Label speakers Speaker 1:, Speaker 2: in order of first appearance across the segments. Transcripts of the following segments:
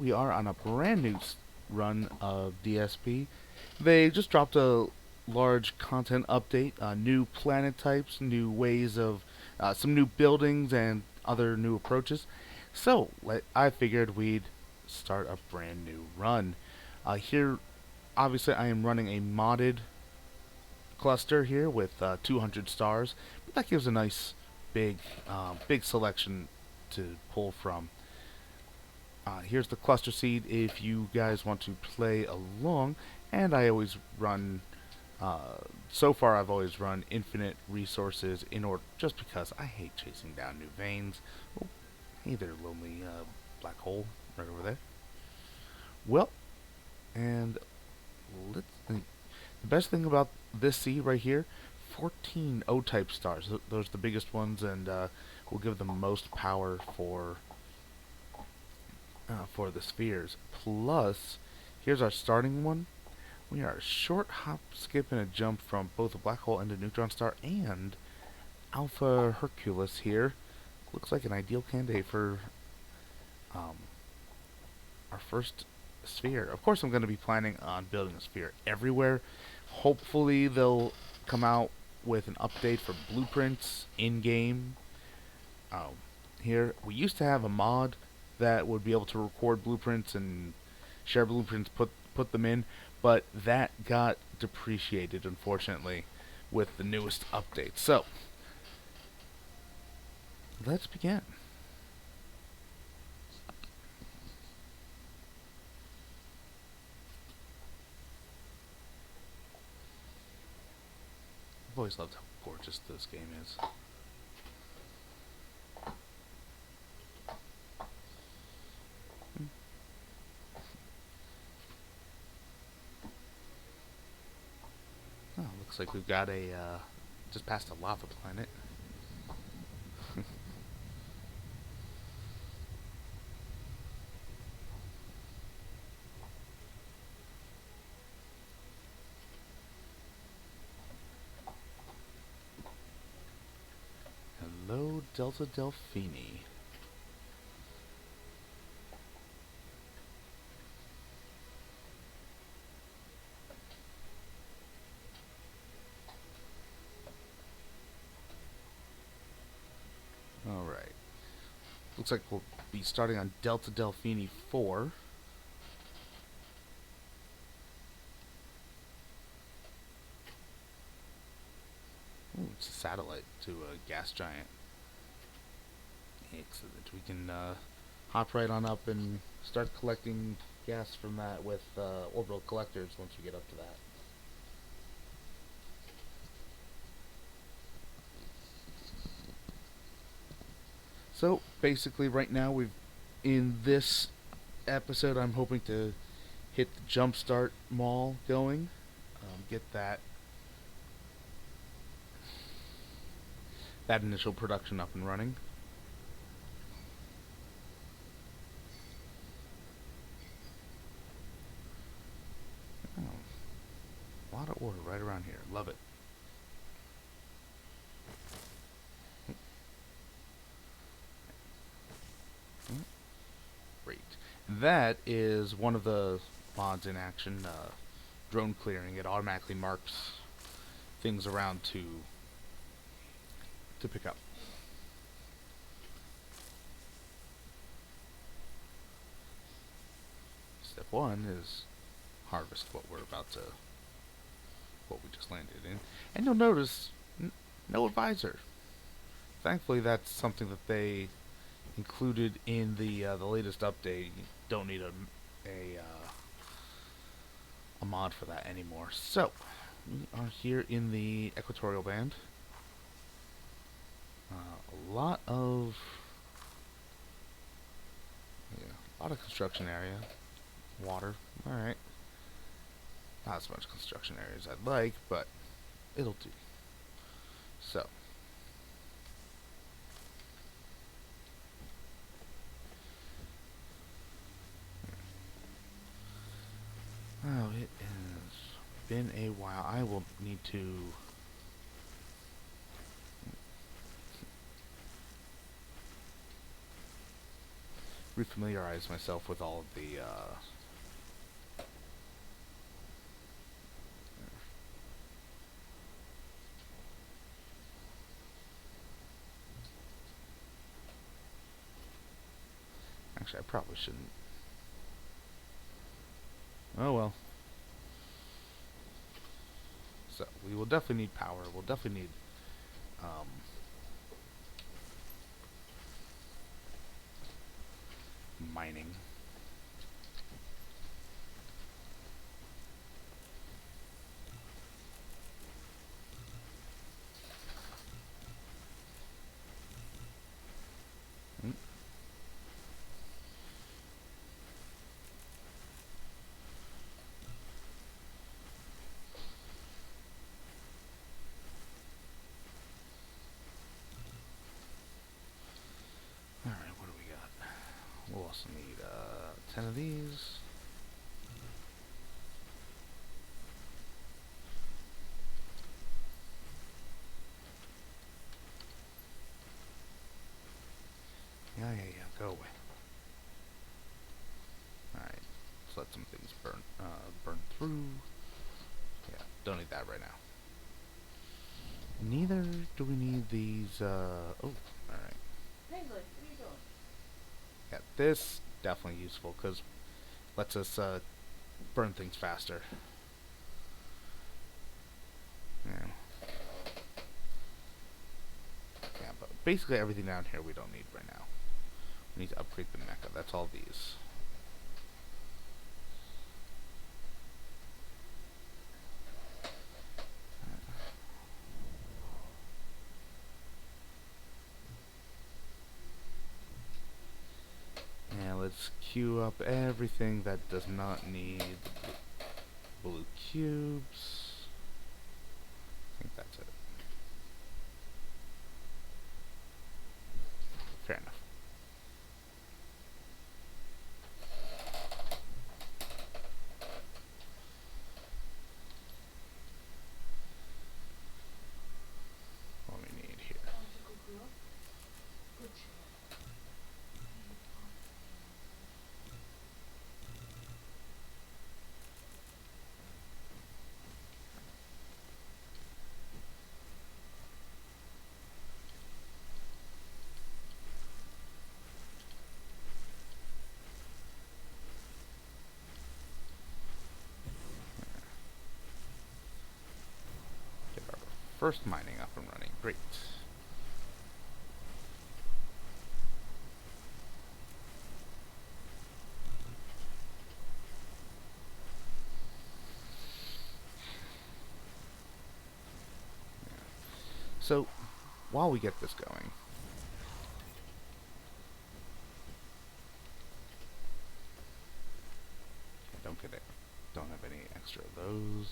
Speaker 1: We are on a brand new run of DSP. They just dropped a large content update, new planet types, new ways of some new buildings, and other new approaches. So I figured we'd start a brand new run. Here, obviously, I am running a modded cluster here with 200 stars, but that gives a nice big, big selection to pull from. Here's the cluster seed if you guys want to play along. And I always run, so far I've always run infinite resources in order, just because I hate chasing down new veins. Oh, hey there, lonely black hole, right over there. Well, and the best thing about this seed right here, 14 O-type stars. Those are the biggest ones, and will give them most power for the spheres. Plus, here's our starting one. We are a short hop, skip, and a jump from both a black hole and a neutron star, and Alpha Hercules here. Looks like an ideal candidate for um, our first sphere. Of course, I'm going to be planning on building a sphere everywhere. Hopefully, they'll come out with an update for blueprints in game. Um, Here, we used to have a mod that would be able to record blueprints and share blueprints, put them in, but that got depreciated, unfortunately, with the newest update. So, let's begin. I've always loved how gorgeous this game is. Oh, looks like we've got a, just past a lava planet. Hello, Delta Delphini. Alright. Looks like we'll be starting on Delta Delphini 4. Ooh, it's a satellite to a gas giant. Excellent. We can hop right on up and start collecting gas from that with orbital collectors once we get up to that. So basically, right now we've in this episode, I'm hoping to hit the Jumpstart Mall going, get that initial production up and running. Oh, a lot of order right around here. Love it. Great. That is one of the mods in action. Drone clearing. It automatically marks things around to pick up. Step one is harvest what we just landed in, and you'll notice no advisor. Thankfully, that's something that they included in the latest update. You don't need a mod for that anymore. So we are here in the equatorial band. A lot of construction area, water. All right, not as much construction area as I'd like, but it'll do. So oh, it has been a while. I will need to refamiliarize myself with all of the. Actually, I probably shouldn't. Oh well. So we will definitely need power. We'll definitely need um, mining. Mm. All right, what do we got? We'll also need 10 of these. Yeah, go away. Alright, let's let some things burn through. Yeah, don't need that right now. Neither do we need these, oh, alright.
Speaker 2: Paisley, what are you doing?
Speaker 1: Yeah, this definitely useful, because lets us, burn things faster. Yeah. Yeah, but basically everything down here we don't need right now. We need to upgrade the mecha, that's all these. Yeah, let's queue up everything that does not need blue cubes. I think that's it. Fair enough. What we need here.
Speaker 2: Oh, it's a good girl. Good child.
Speaker 1: Get our first mining up and running. Great. So, while we get this going, don't get it. Don't have any extra of those.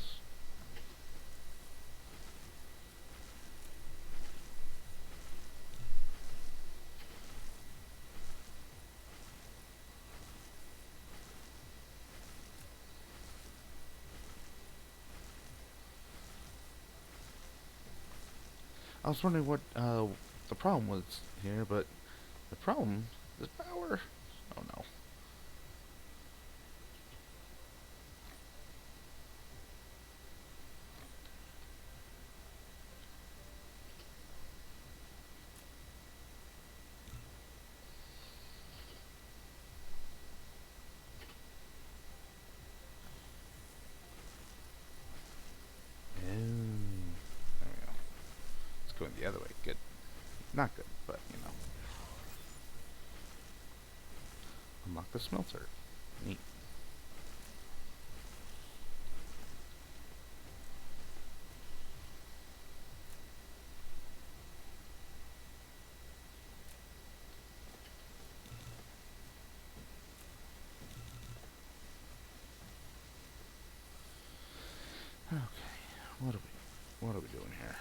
Speaker 1: I was wondering what the problem was here, but the problem is power. Oh no. Oh, there we go. It's going the other way. Good. Not good, but you know. Unlock the smelter. Neat. Okay. What are we doing here?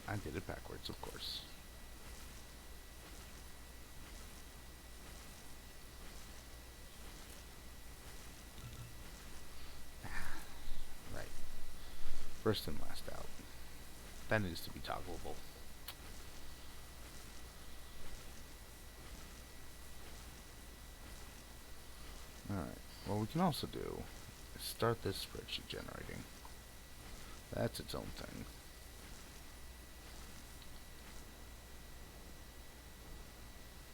Speaker 1: I did it backwards, of course. First in, last out. That needs to be toggleable. Alright, what we can also do is start this spreadsheet generating. That's its own thing.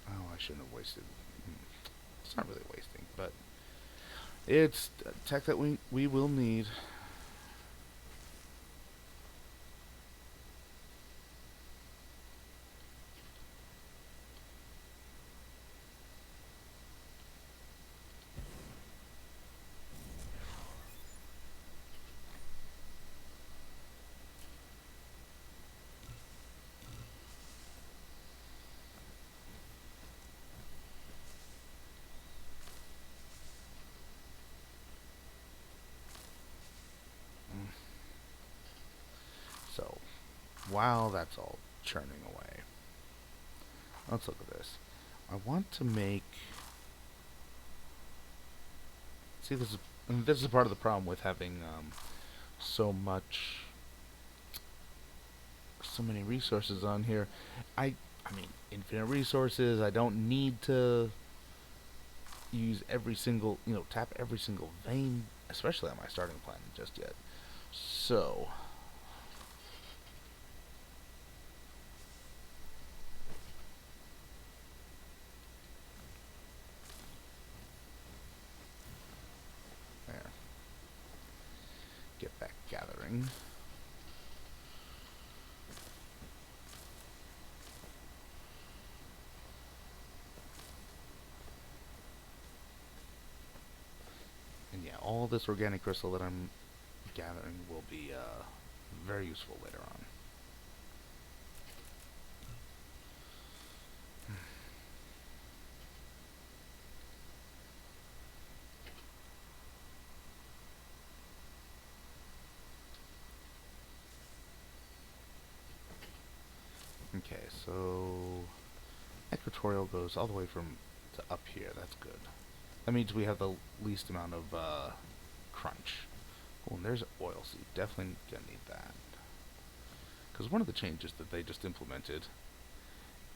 Speaker 1: Oh, I shouldn't have wasted. It's not really wasting, but it's tech that we will need. So, while that's all churning away, let's look at this. I want to make. See, this is part of the problem with having so many resources on here. I mean, infinite resources. I don't need to use every single, tap every single vein, especially on my starting plan just yet. So, there. Get back gathering. And yeah, all this organic crystal that I'm gathering will be very useful later on. Okay, so equatorial goes all the way from to up here. That's good. That means we have the least amount of crunch. Oh, and there's oil seed. Definitely gonna need that. Because one of the changes that they just implemented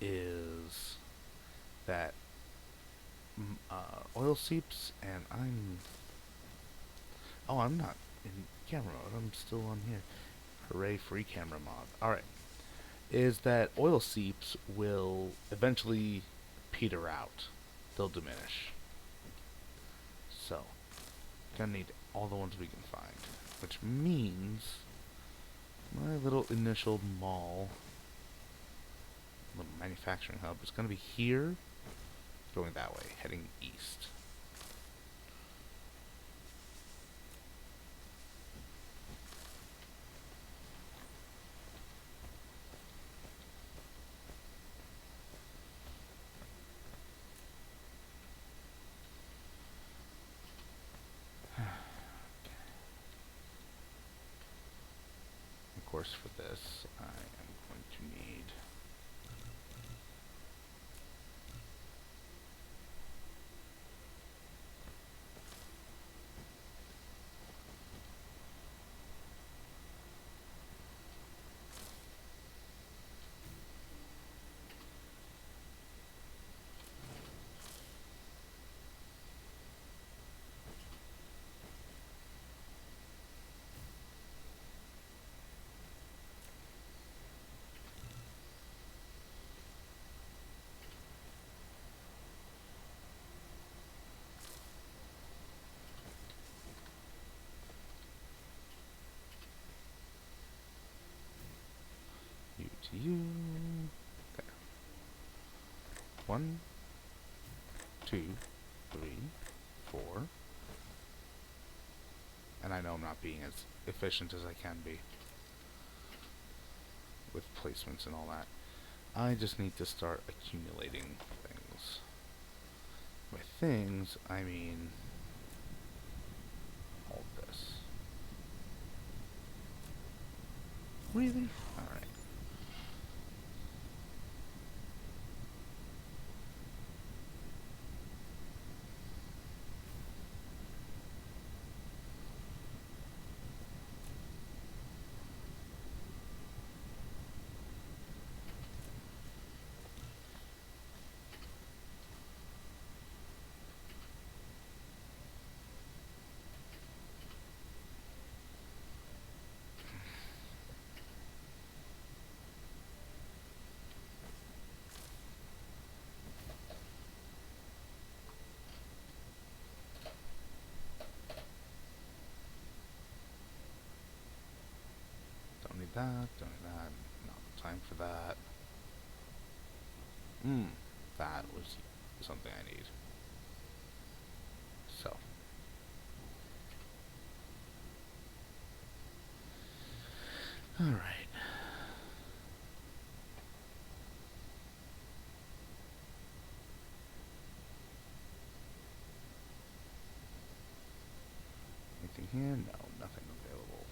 Speaker 1: is that oil seeps, and I'm not in camera mode. I'm still on here. Hooray, free camera mod. Alright. Is that oil seeps will eventually peter out. They'll diminish. So, gonna need all the ones we can find. Which means my little initial mall, little manufacturing hub, is gonna be here, going that way, heading east. Of course, for this, I am going to need you to you. There. 1, 2, 3, 4. And I know I'm not being as efficient as I can be with placements and all that. I just need to start accumulating things. By things, I mean all this. Really? Alright. doing that. Not the time for that. Hmm, that was something I need. So, alright. Anything here? No, nothing available.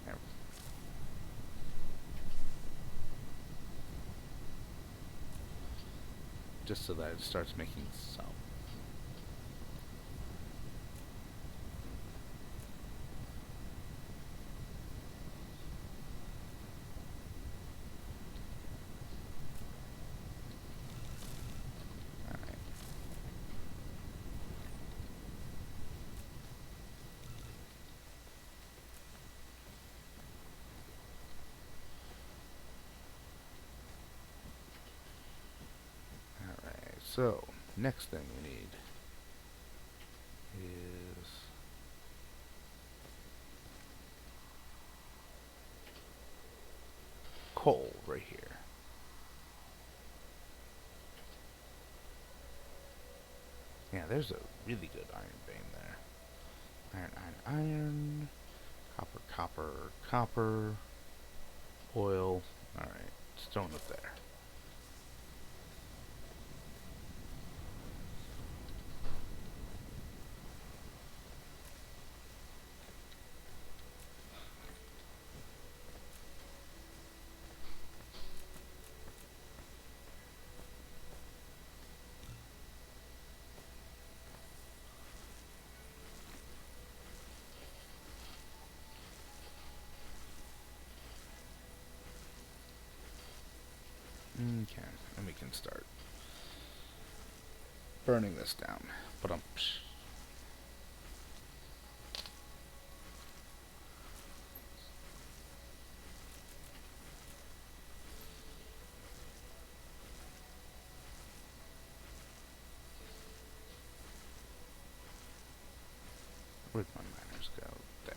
Speaker 1: There. Just so that it starts making some. Alright. Alright, so, next thing we need is coal right here. Yeah, there's a really good iron vein there. Iron, iron, iron. Copper, copper, copper. Oil. Alright, stone up there. Okay, and we can start burning this down. But where'd my miners go? There.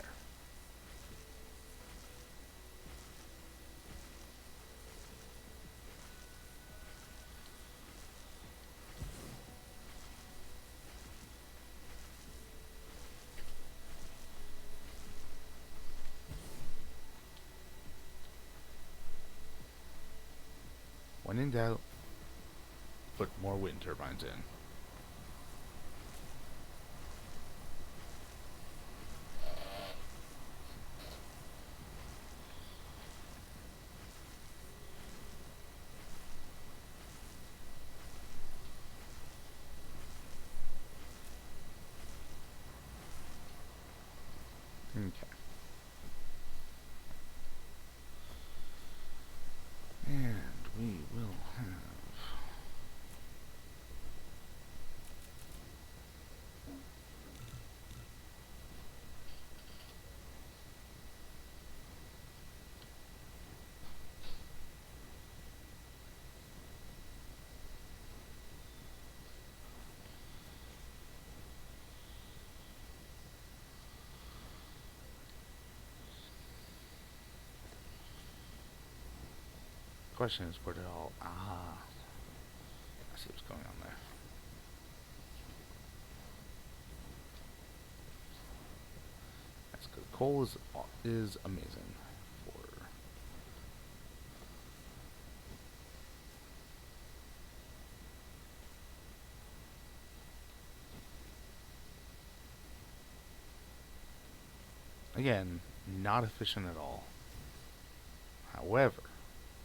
Speaker 1: When in doubt, put more wind turbines in. Okay. And we will have question is where did all I see what's going on there. That's good. Coal is amazing for Again, not efficient at all. However,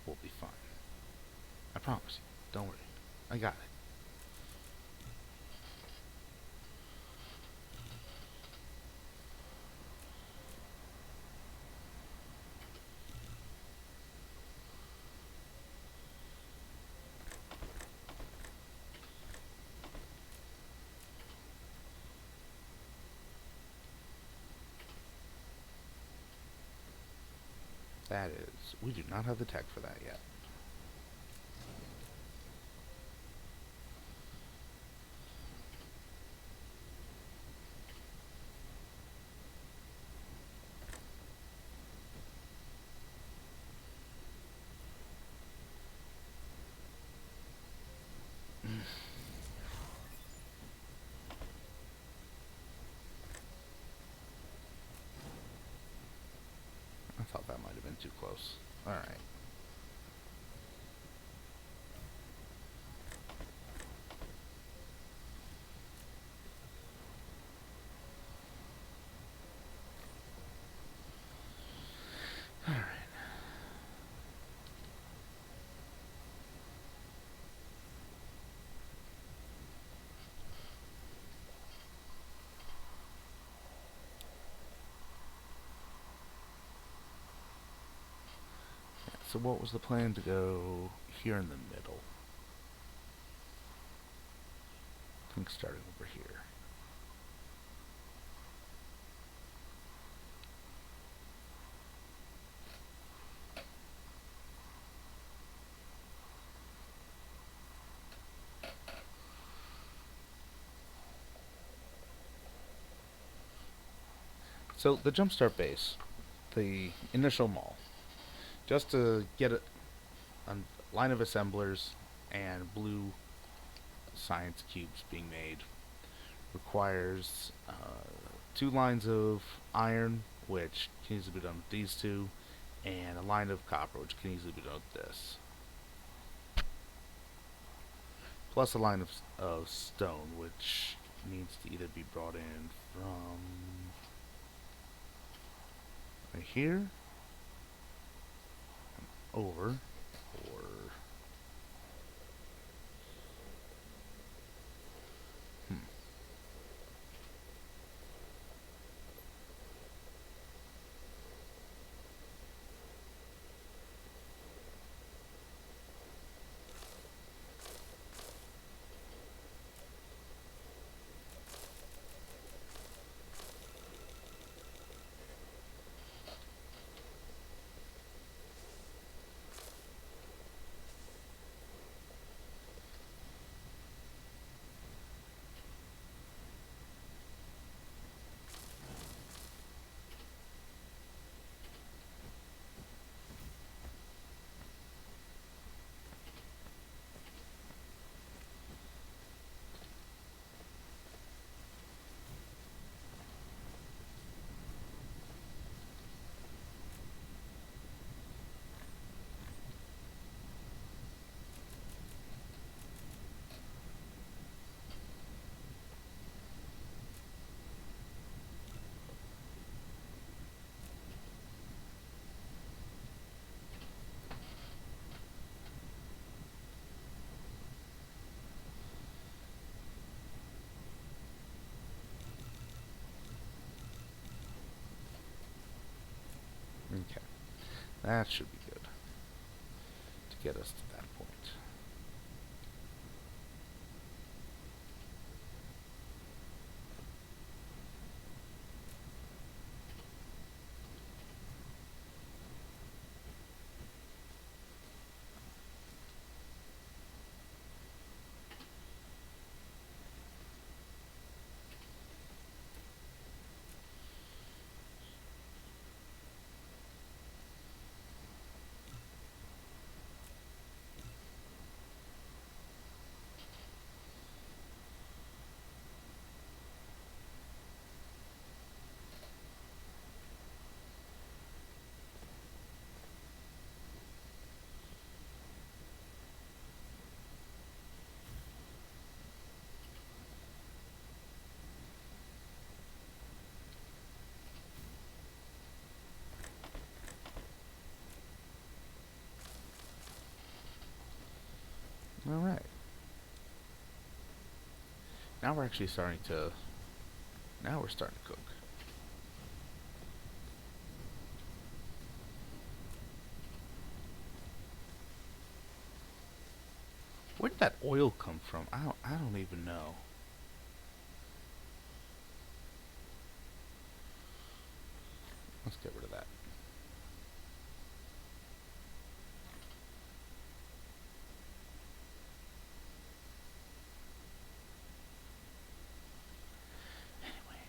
Speaker 1: we'll be fine. I promise you. Don't worry. I got it. That is, we do not have the tech for that yet. I thought that might have been too close. Alright. Alright. So what was the plan to go here in the middle? I think starting over here. So the Jumpstart base, the initial mall, just to get a line of assemblers and blue science cubes being made, requires two lines of iron, which can easily be done with these two, and a line of copper, which can easily be done with this. Plus a line of stone, which needs to either be brought in from right here over, or hmm. Okay, that should be good to get us to that point. Now we're actually starting to. Now we're starting to cook. Where did that oil come from? I don't even know. Let's get rid of that. Anyway,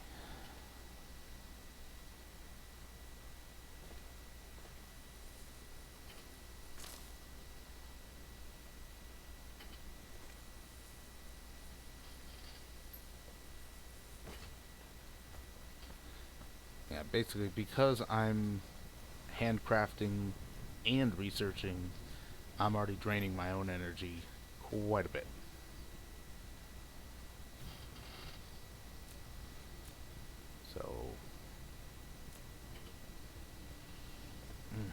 Speaker 1: yeah, basically because I'm handcrafting and researching, I'm already draining my own energy quite a bit. So, mm.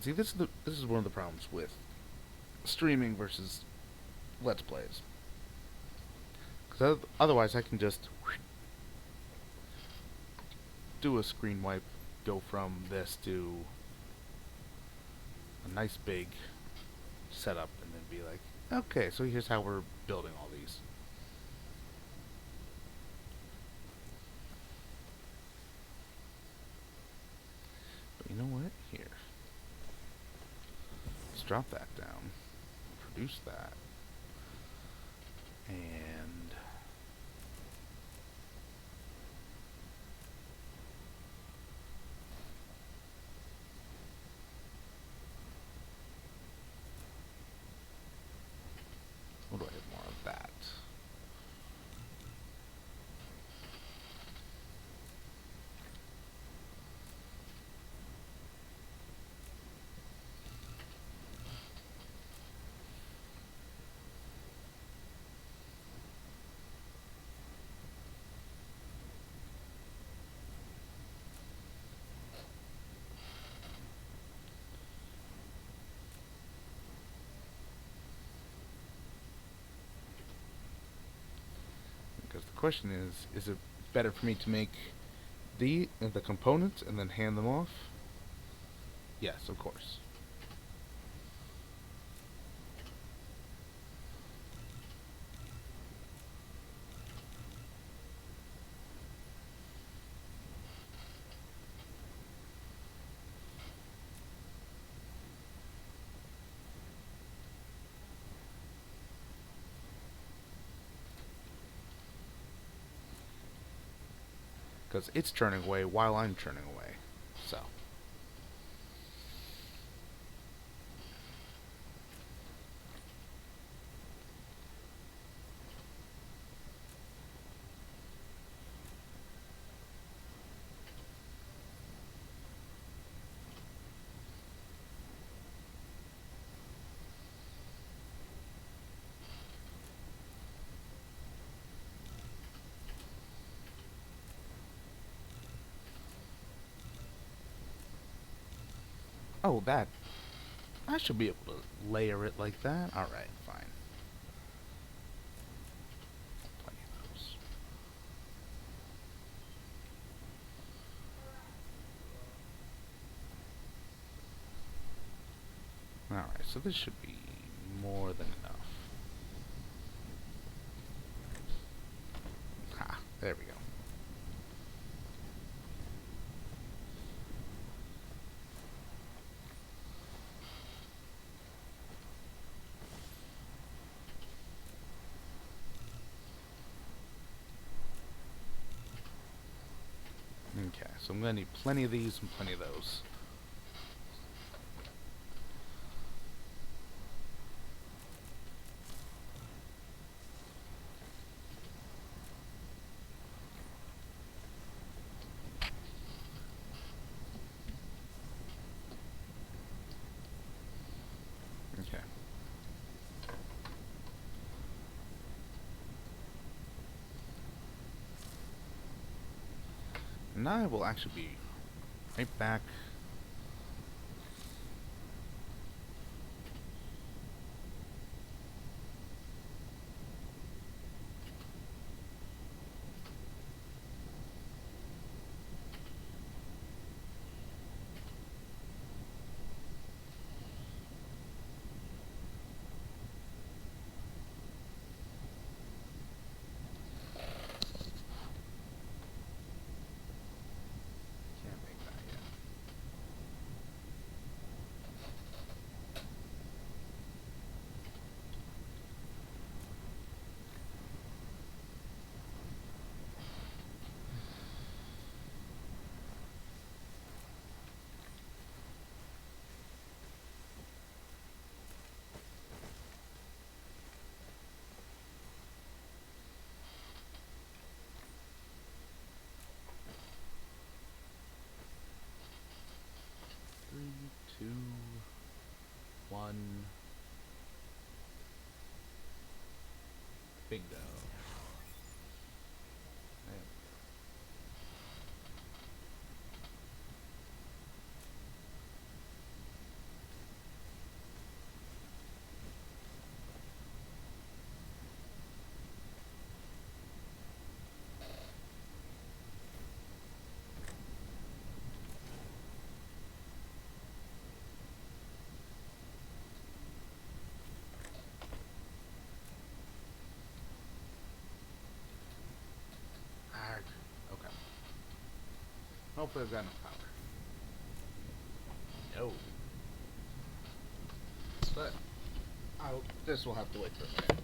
Speaker 1: See, this is one of the problems with streaming versus let's plays. Because otherwise, I can just do a screen wipe, go from this to a nice big setup, and then be like, okay, so here's how we're building all these. But you know what? Here, let's drop that down, produce that, and what do I have more of that? Because the question is it better for me to make the components and then hand them off? Yes, of course. Because it's churning away while I'm churning away. So, oh, that. I should be able to layer it like that. Alright, fine. Plenty of those. Alright, so this should be more than enough. Ha, there we go. Okay, so I'm going to need plenty of these and plenty of those. Okay. Now I will actually be Right back. Can't make that yet. Three, two, one. Bingo. There we go. Arg. Okay. Hopefully I've got enough power. No. But this will have to wait for a minute.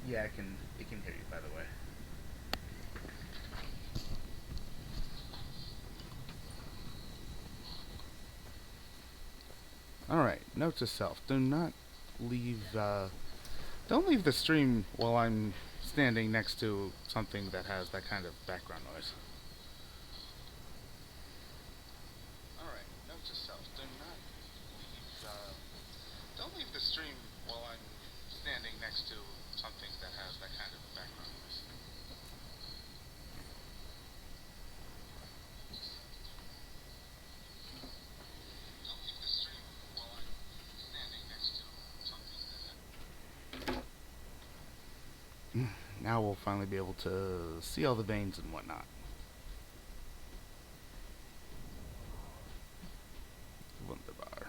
Speaker 1: Yeah, I can. It can hear you, by the way. All right. Note to self: do not leave. Don't leave the stream while I'm standing next to something that has that kind of background noise. All right. Note to self: do not leave. Don't leave the stream while I'm standing next to something that has that kind of background noise. Don't leave the stream while I'm standing next to something that has. Now we'll finally be able to see all the veins and whatnot. Wunderbar.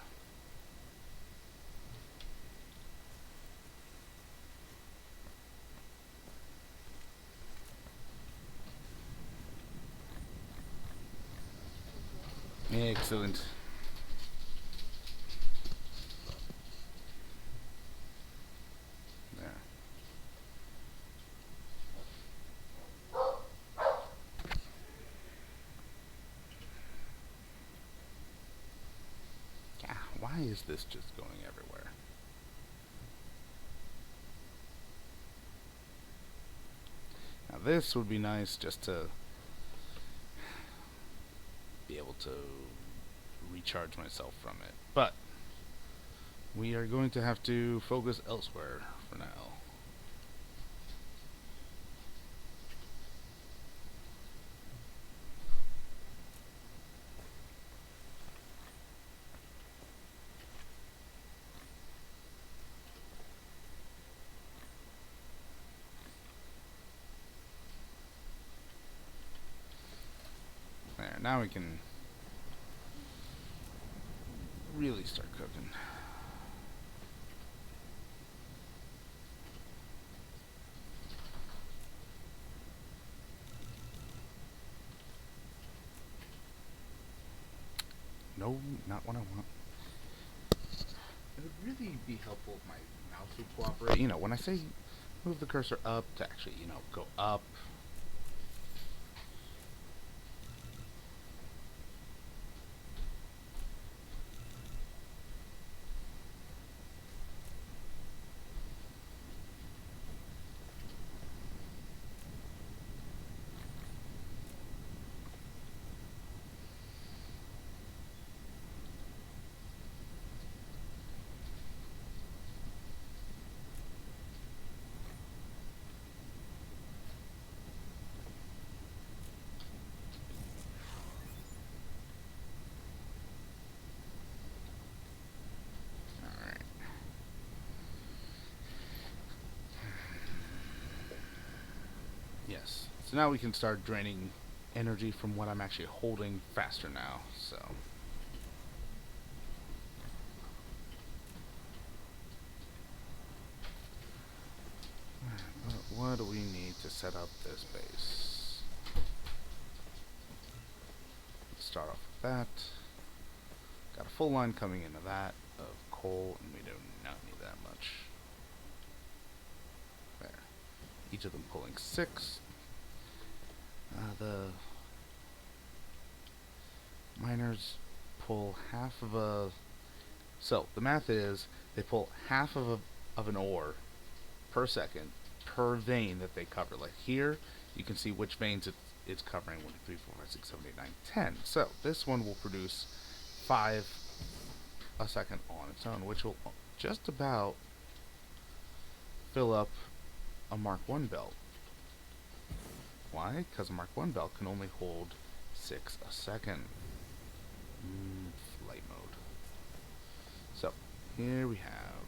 Speaker 1: Excellent. There. Ah, why is this just going everywhere? Now this would be nice just to be able to recharge myself from it. But we are going to have to focus elsewhere for now. There, now we can really start cooking. No, not what I want. It would really be helpful if my mouse would cooperate. When I say move the cursor up to actually, go up. Alright. Yes. So now we can start draining energy from what I'm actually holding faster now. So. What do we need to set up this base? Let's start off with that. Got a full line coming into that of coal, and we do not need that much. There. Each of them pulling 6. The miners pull half of a. So the math is they pull half of an ore per second per vein that they cover. Like here, you can see which veins it's covering. 1, 2, 3, 4, 5, 6, 7, 8, 9, 10. So this one will produce 5 a second on its own, which will just about fill up a Mark 1 belt. Why? Because a Mark 1 belt can only hold 6 a second. Flight mode. So, here we have.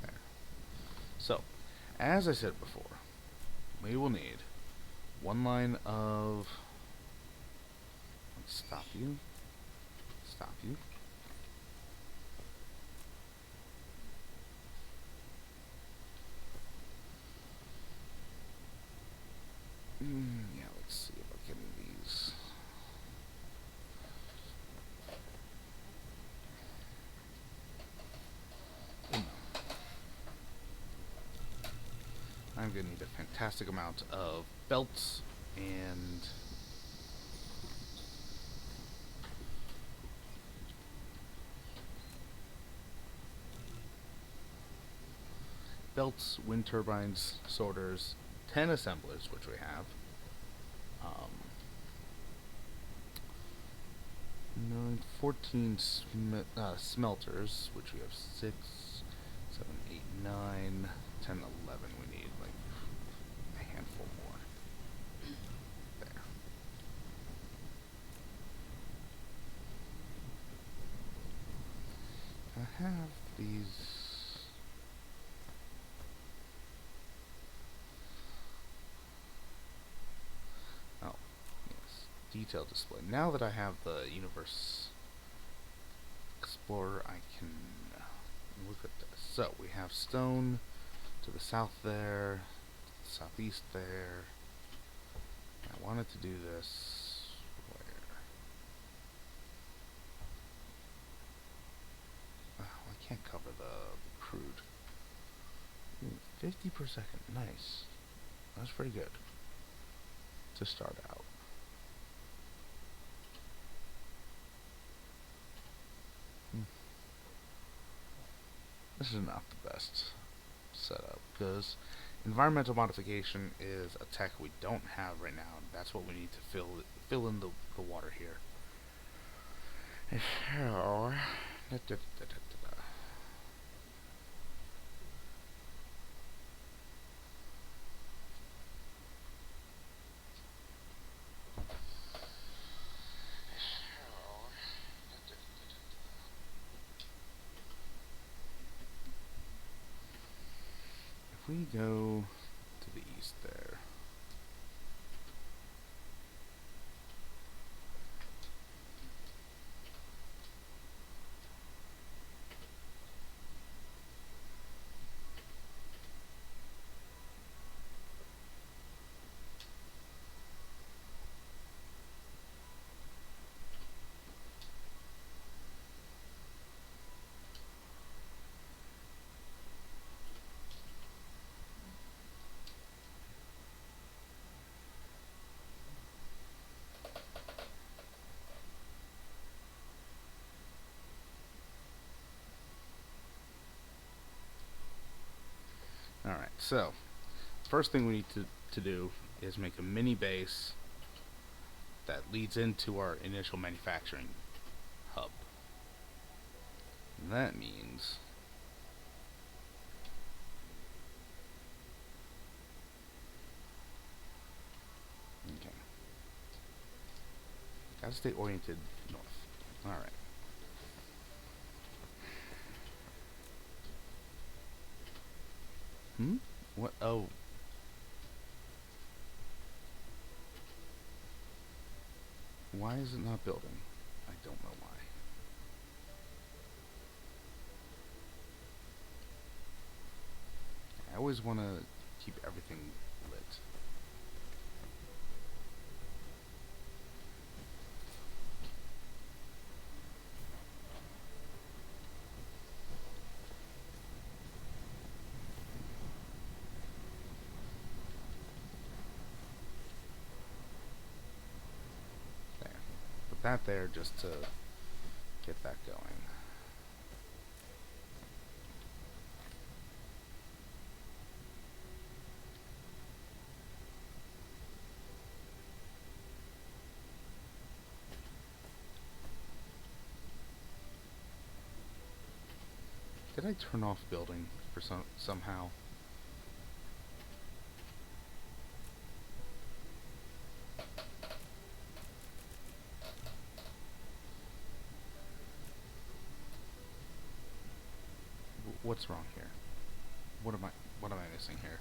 Speaker 1: There. So, as I said before, we will need one line of. Let's stop you. Stop you. Yeah, let's see about getting these. I'm gonna need a fantastic amount of belts and belts, wind turbines, sorters, 10 assemblers, which we have. Um, 14 smelters, which we have 6, 7, 8, 9, 10, 11. We need like a handful more. There. I have these. Oh, yes. Detail display. Now that I have the Universe Explorer, I can look at this. So we have stone to the south there, to the southeast there. I wanted to do this where? Oh, I can't cover the crude. 50 per second. Nice. That's pretty good to start out. This is not the best setup because environmental modification is a tech we don't have right now. That's what we need to fill in the water here. So, if we go to the east there, alright, so first thing we need to do is make a mini base that leads into our initial manufacturing hub. And that means okay. Gotta stay oriented north. Alright. What? Oh. Why is it not building? I don't know why. I always want to keep everything lit. There. Put that there just to get that going. Did I turn off building for somehow? What's wrong here? What am I missing here?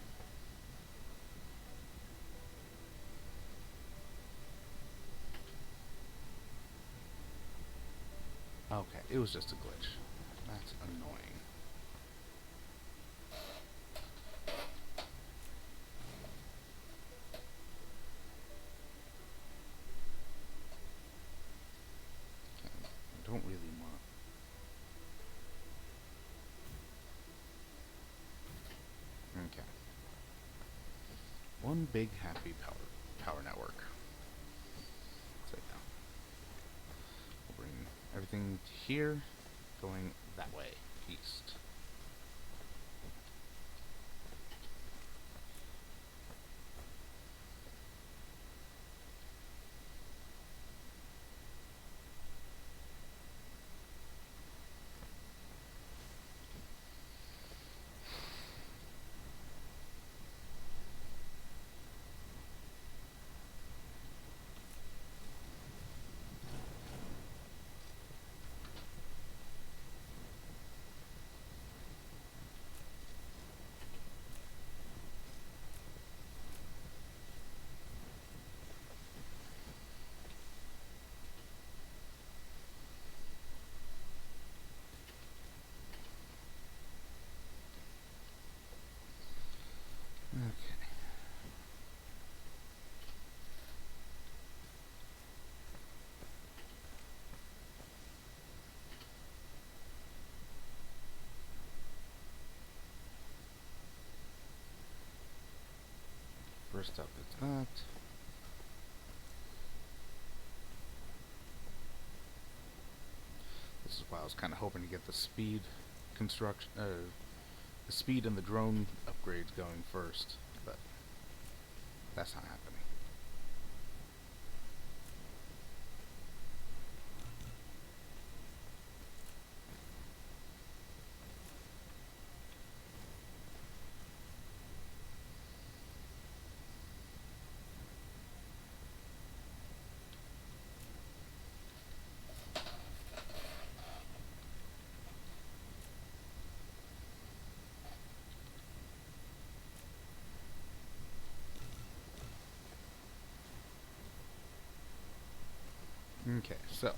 Speaker 1: Okay, it was just a glitch. That's annoying. Okay, I don't really want. Okay. big happy power network. So yeah, we'll bring everything here, going that way, east. Okay. First up is that. This is why I was kind of hoping to get the speed construction, the speed and the drone upgrades going first, but that's not happening. Okay, so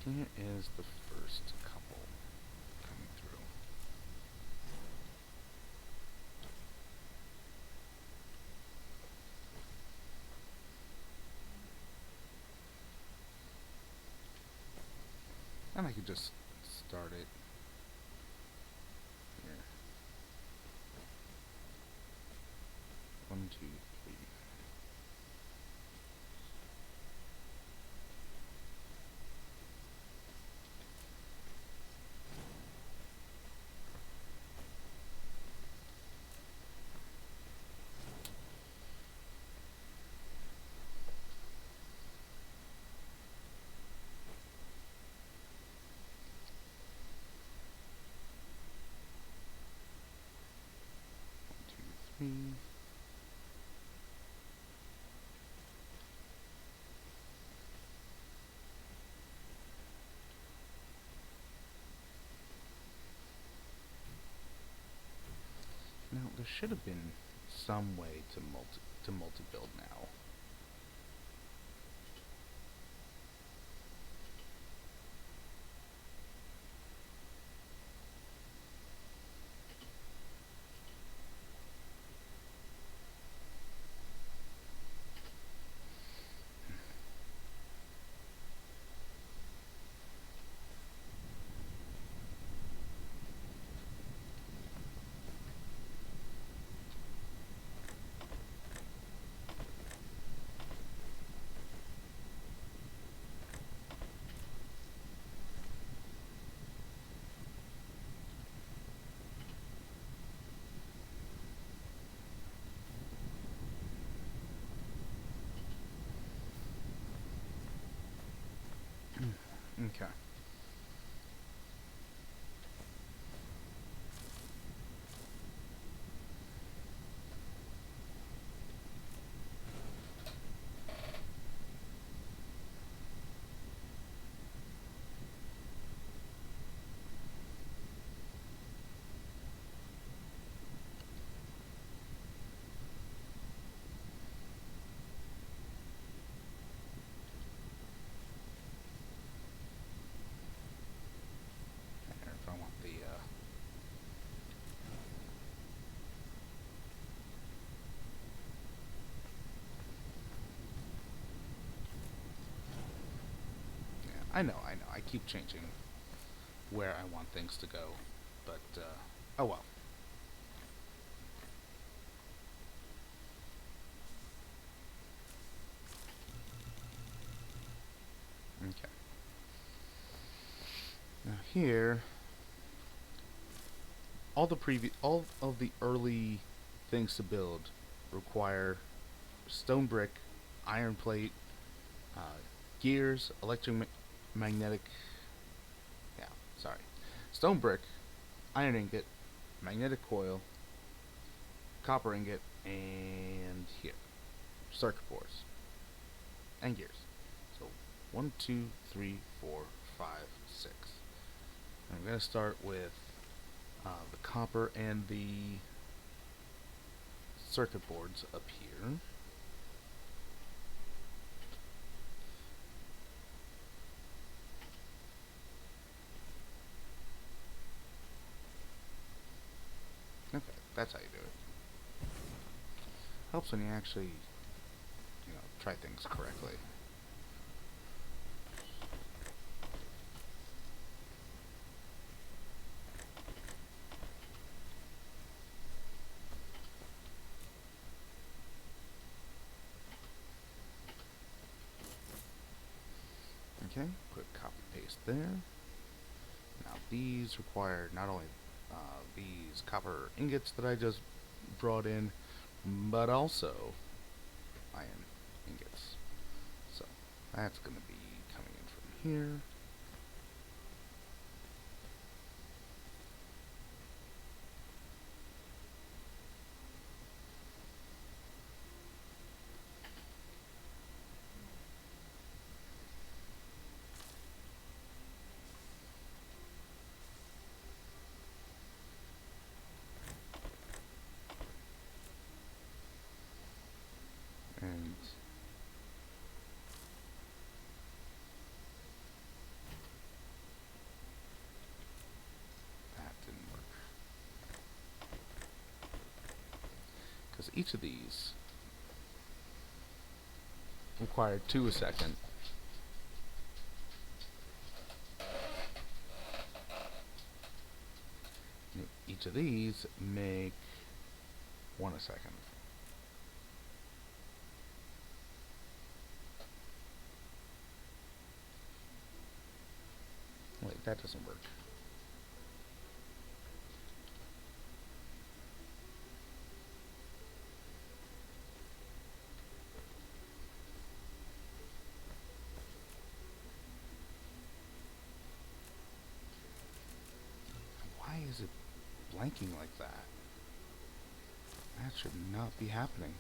Speaker 1: here is the first couple coming through. And I could just start it here. 1, 2, 3. Hmm. Now there should have been some way to multi-build now. Okay. There, if I want the yeah, I know. I keep changing where I want things to go, but oh well. here, all of the early things to build require stone brick, iron plate, uh, gears, electromagnetic. Yeah, sorry, stone brick, iron ingot, magnetic coil, copper ingot, and here circuit boards and gears. So 1, 2, 3, 4, 5, 6. I'm gonna start with the copper and the circuit boards up here. Okay, that's how you do it. Helps when you actually, try things correctly. Okay, quick copy paste there. Now these require not only these copper ingots that I just brought in, but also iron ingots. So that's going to be coming in from here. And that didn't work. Because each of these require 2 a second. Each of these make 1 a second. Wait, that doesn't work. Why is it blanking like that? That should not be happening.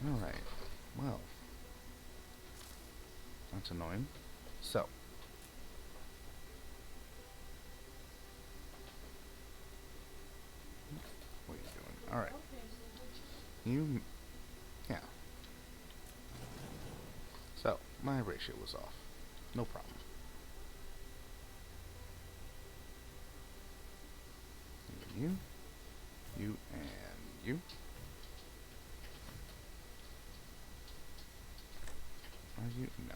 Speaker 1: Alright, well, that's annoying. So, what are you doing? Alright,
Speaker 2: Okay, so which
Speaker 1: you, yeah. So, my ratio was off. No problem. You, and you. Are you? No.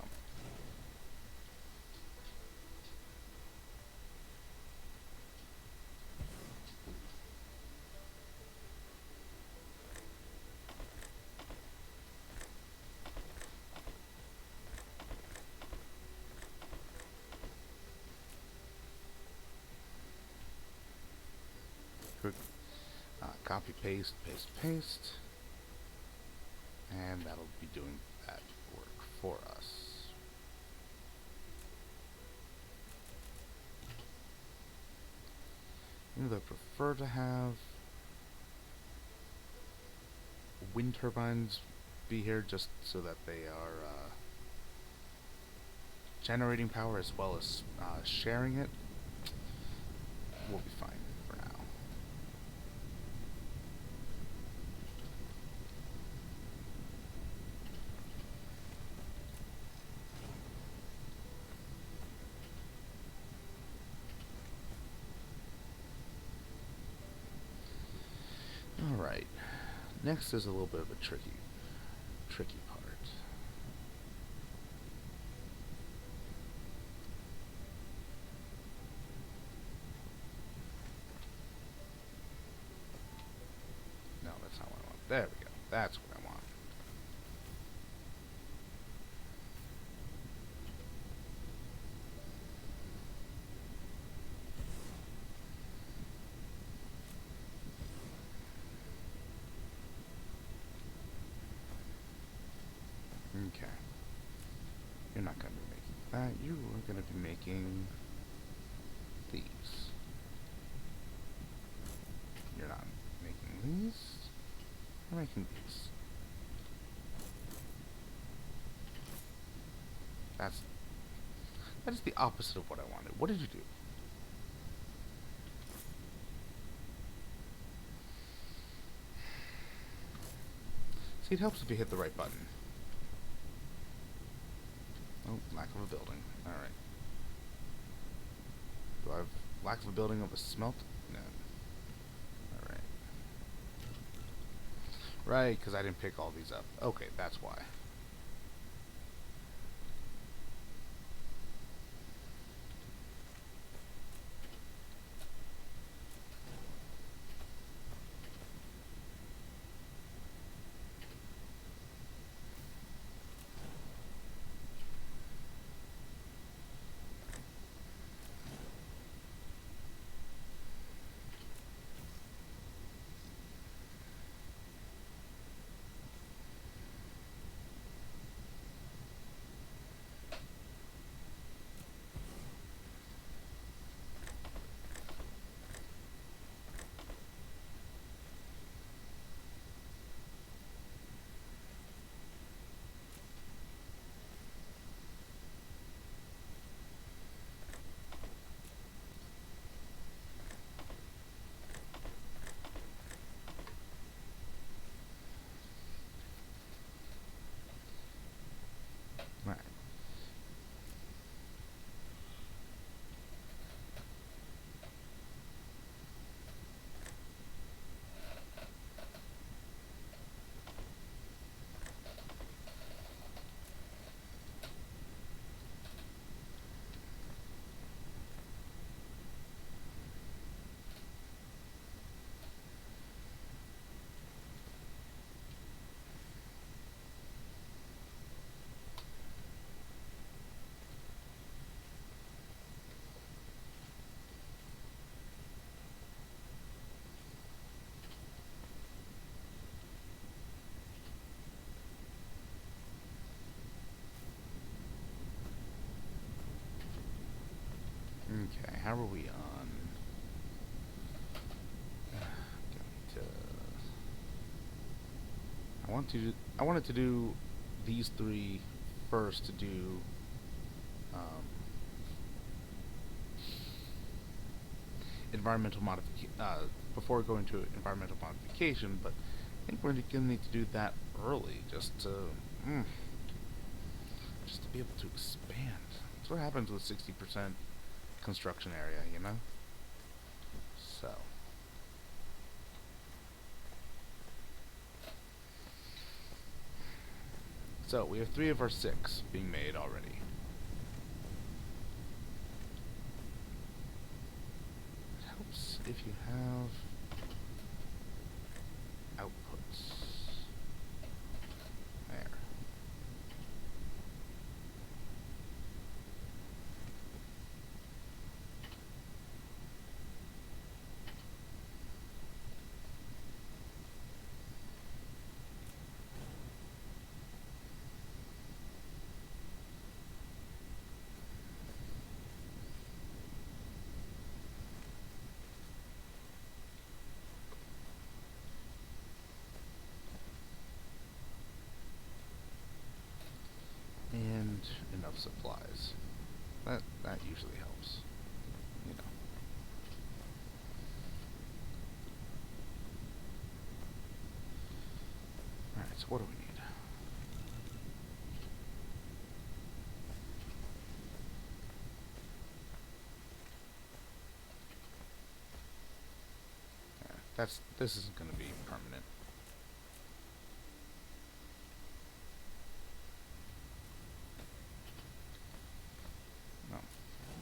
Speaker 1: Quick copy, paste, paste, paste. And that'll be doing that work for us. You know, I prefer to have wind turbines be here just so that they are generating power as well as sharing it. We'll be fine for now. Alright, next is a little bit of a tricky part. No, that's not what I want. There we go. That's what I want. You're not going to be making that. You are going to be making these. You're not making these. You're making these. That is the opposite of what I wanted. What did you do? See, it helps if you hit the right button. Oh, lack of a building. Alright. Do I have lack of a building of a smelt? No. Alright. Right, because I didn't pick all these up. Okay, that's why. Right. Okay, how are we on? Going to. I wanted to do these three first to do um, environmental modification before going to environmental modification, but I think we're gonna need to do that early mm, just to be able to expand. That's what happens with 60% construction area, you know. So. So, we have 3 of our 6 being made already. It helps if you have outputs. There. And enough supplies. That usually helps, you know. Alright, so what do we need? This isn't gonna be permanent. No.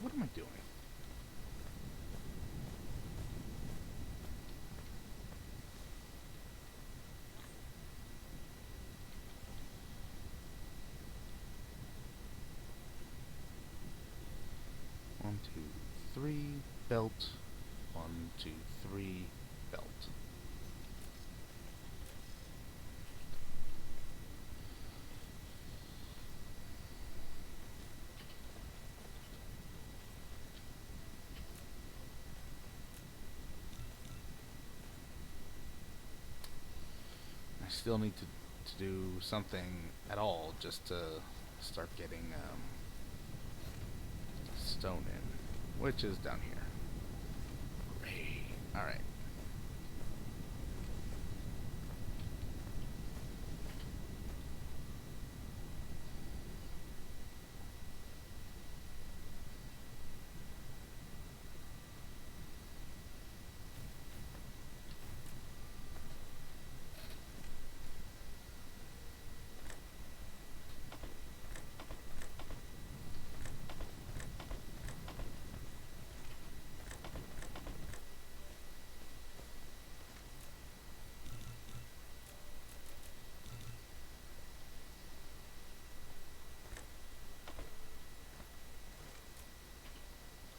Speaker 1: What am I doing? One, two, three, belt. 1, 2, 3, belt. still need to do something at all just to start getting stone in, which is down here. Great. All right.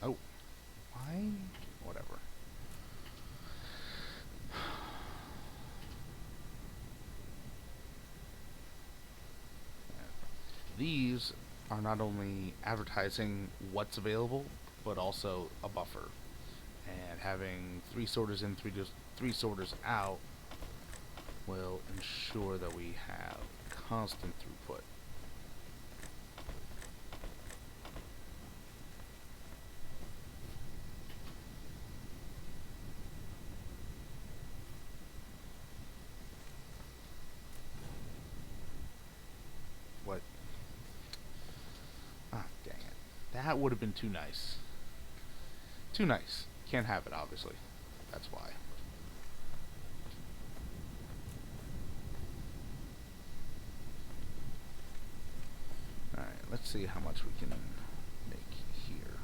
Speaker 1: Oh, why? Whatever. These are not only advertising what's available, but also a buffer. And having three sorters in, three sorters out will ensure that we have constant throughput. What? Ah, dang it. That would have been too nice. Too nice. Can't have it, obviously. That's why. Alright, let's see how much we can make here.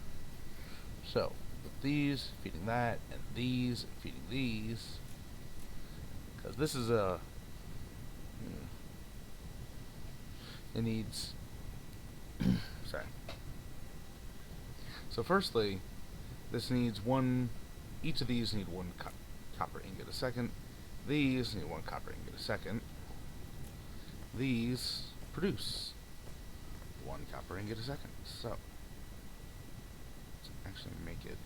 Speaker 1: So, with these, feeding that, and these, feeding these. Because this is a... It needs... sorry. So firstly, this needs one... Each of these need one copper ingot a second. These need one copper ingot a second. These produce one copper ingot a second. So, let's actually make it...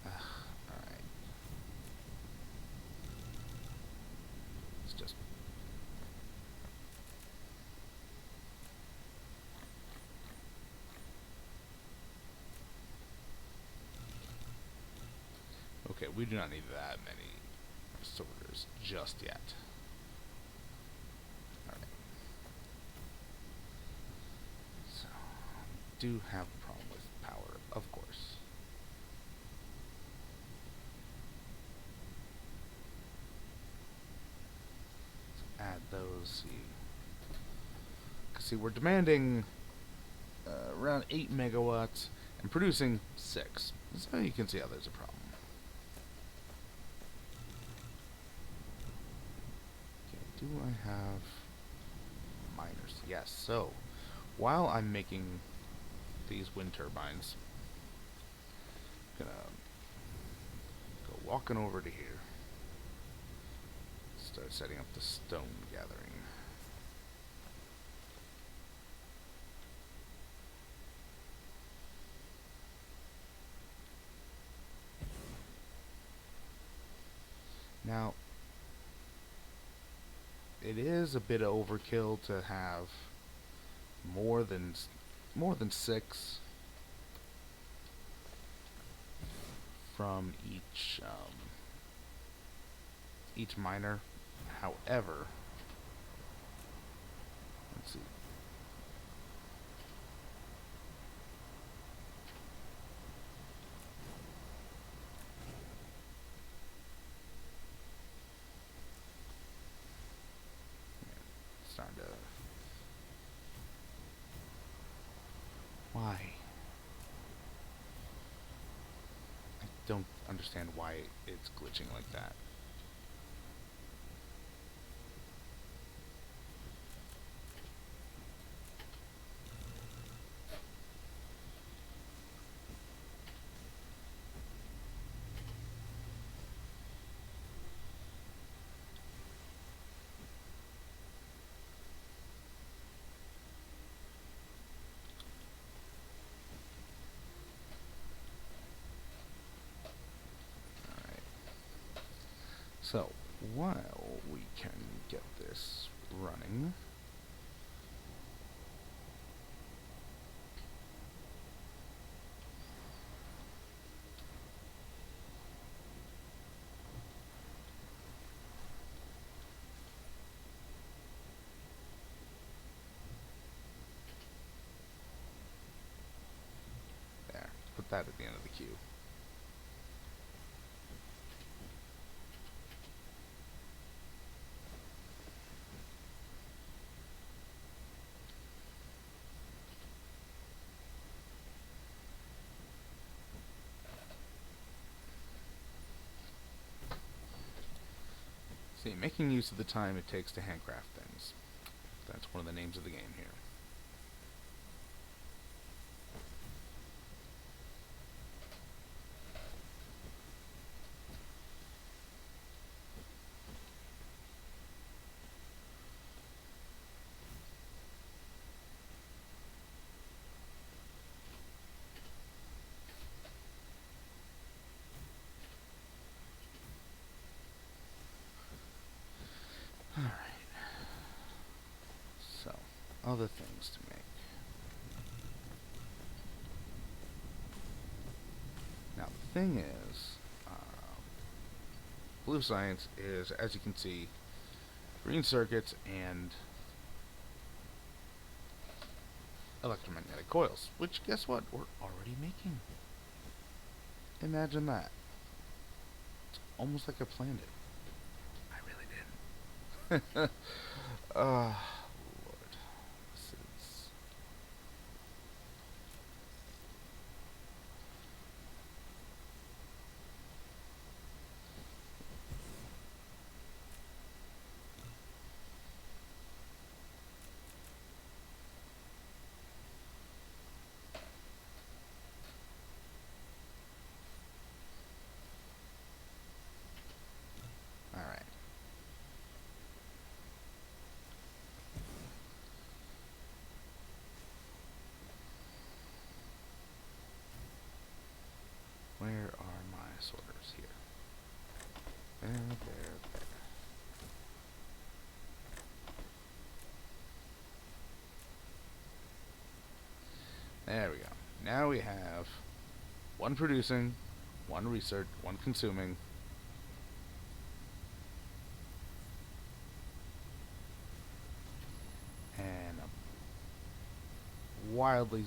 Speaker 1: Alright. Let's just... Okay, we do not need that many sorters just yet. Alright. So, we do have a problem with power, of course. Let's add those. See, we're demanding around 8 megawatts and producing 6. So you can see how there's a problem. Do I have miners? Yes. So, while I'm making these wind turbines, I'm gonna go walking over to here. Start setting up the stone gathering. Now, it is a bit of overkill to have more than 6 from each miner. However, let's see. Starting to... Why? I don't understand why it's glitching like that. So, while we can get this running, there, put that at the end of the queue. See, making use of the time it takes to handcraft things. That's one of the names of the game here. Alright. So, other things to make. Now, the thing is, blue science is, as you can see, green circuits and electromagnetic coils, which, guess what, we're already making. Imagine that. It's almost like I planned it. I really didn't. Lord. This is... Alright. Where are my sorters here? There. There we go. Now we have one producing, one research, one consuming, and a wildly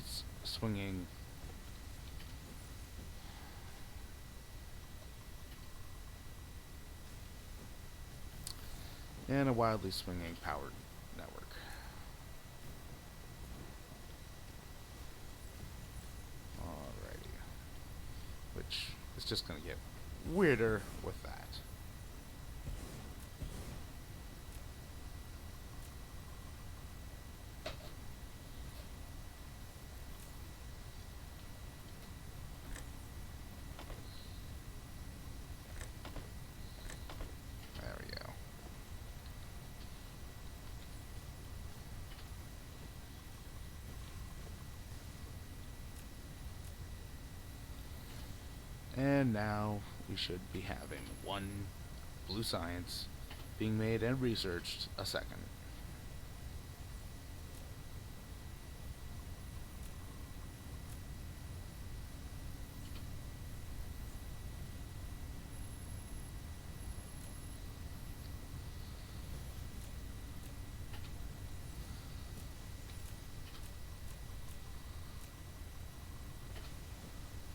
Speaker 1: swinging powered network. Alrighty. Which is just going to get weirder with that. There we go. And now we should be having one blue science being made and researched a second.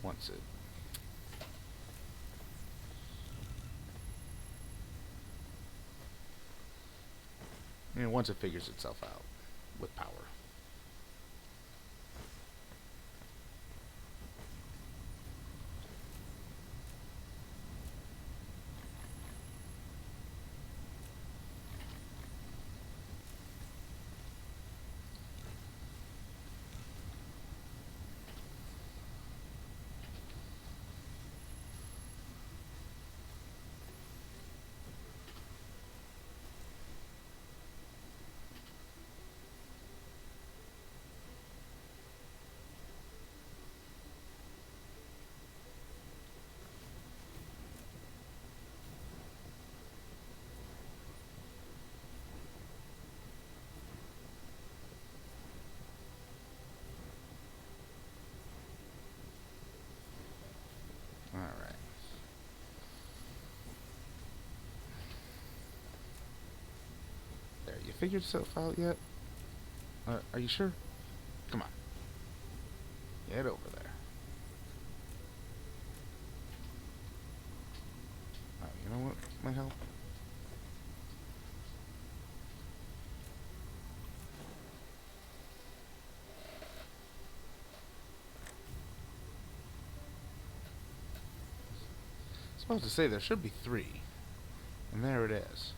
Speaker 1: Once it once it figures itself out with power. figured stuff out yet? Are you sure? Come on. Get over there. You know what might help? I was supposed to say there should be 3. And there it is.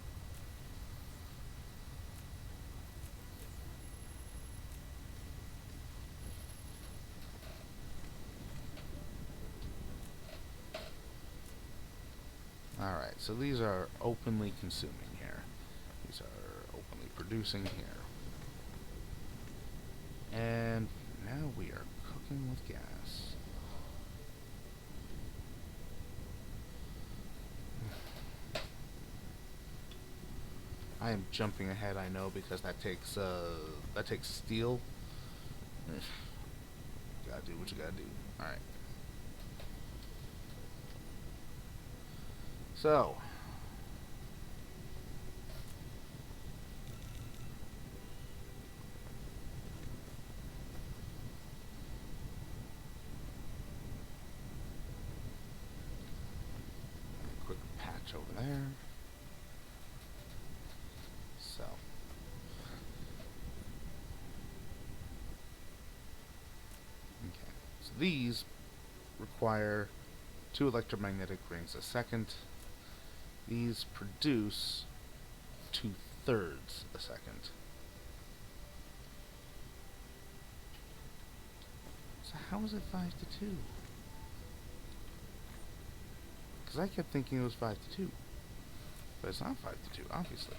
Speaker 1: Alright, so these are openly consuming here. These are openly producing here. And now we are cooking with gas. I am jumping ahead, I know, because that takes steel. Gotta do what you gotta do. Alright. So, quick patch over there. So, okay. So these require 2 electromagnetic rings a second. These produce 2/3 a second. So how is it 5 to 2? Because I kept thinking it was 5 to 2. But it's not 5 to 2, obviously.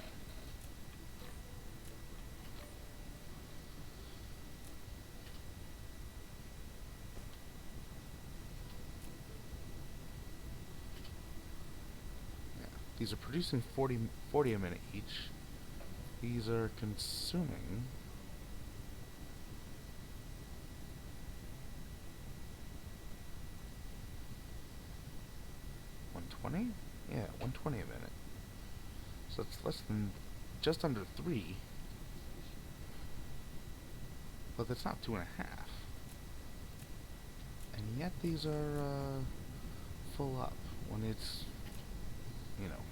Speaker 1: Yeah. These are producing 40 a minute each. These are consuming 120? Yeah, 120 a minute. So it's less than, just under 3. But that's not 2.5. And yet these are full up when it's, you know,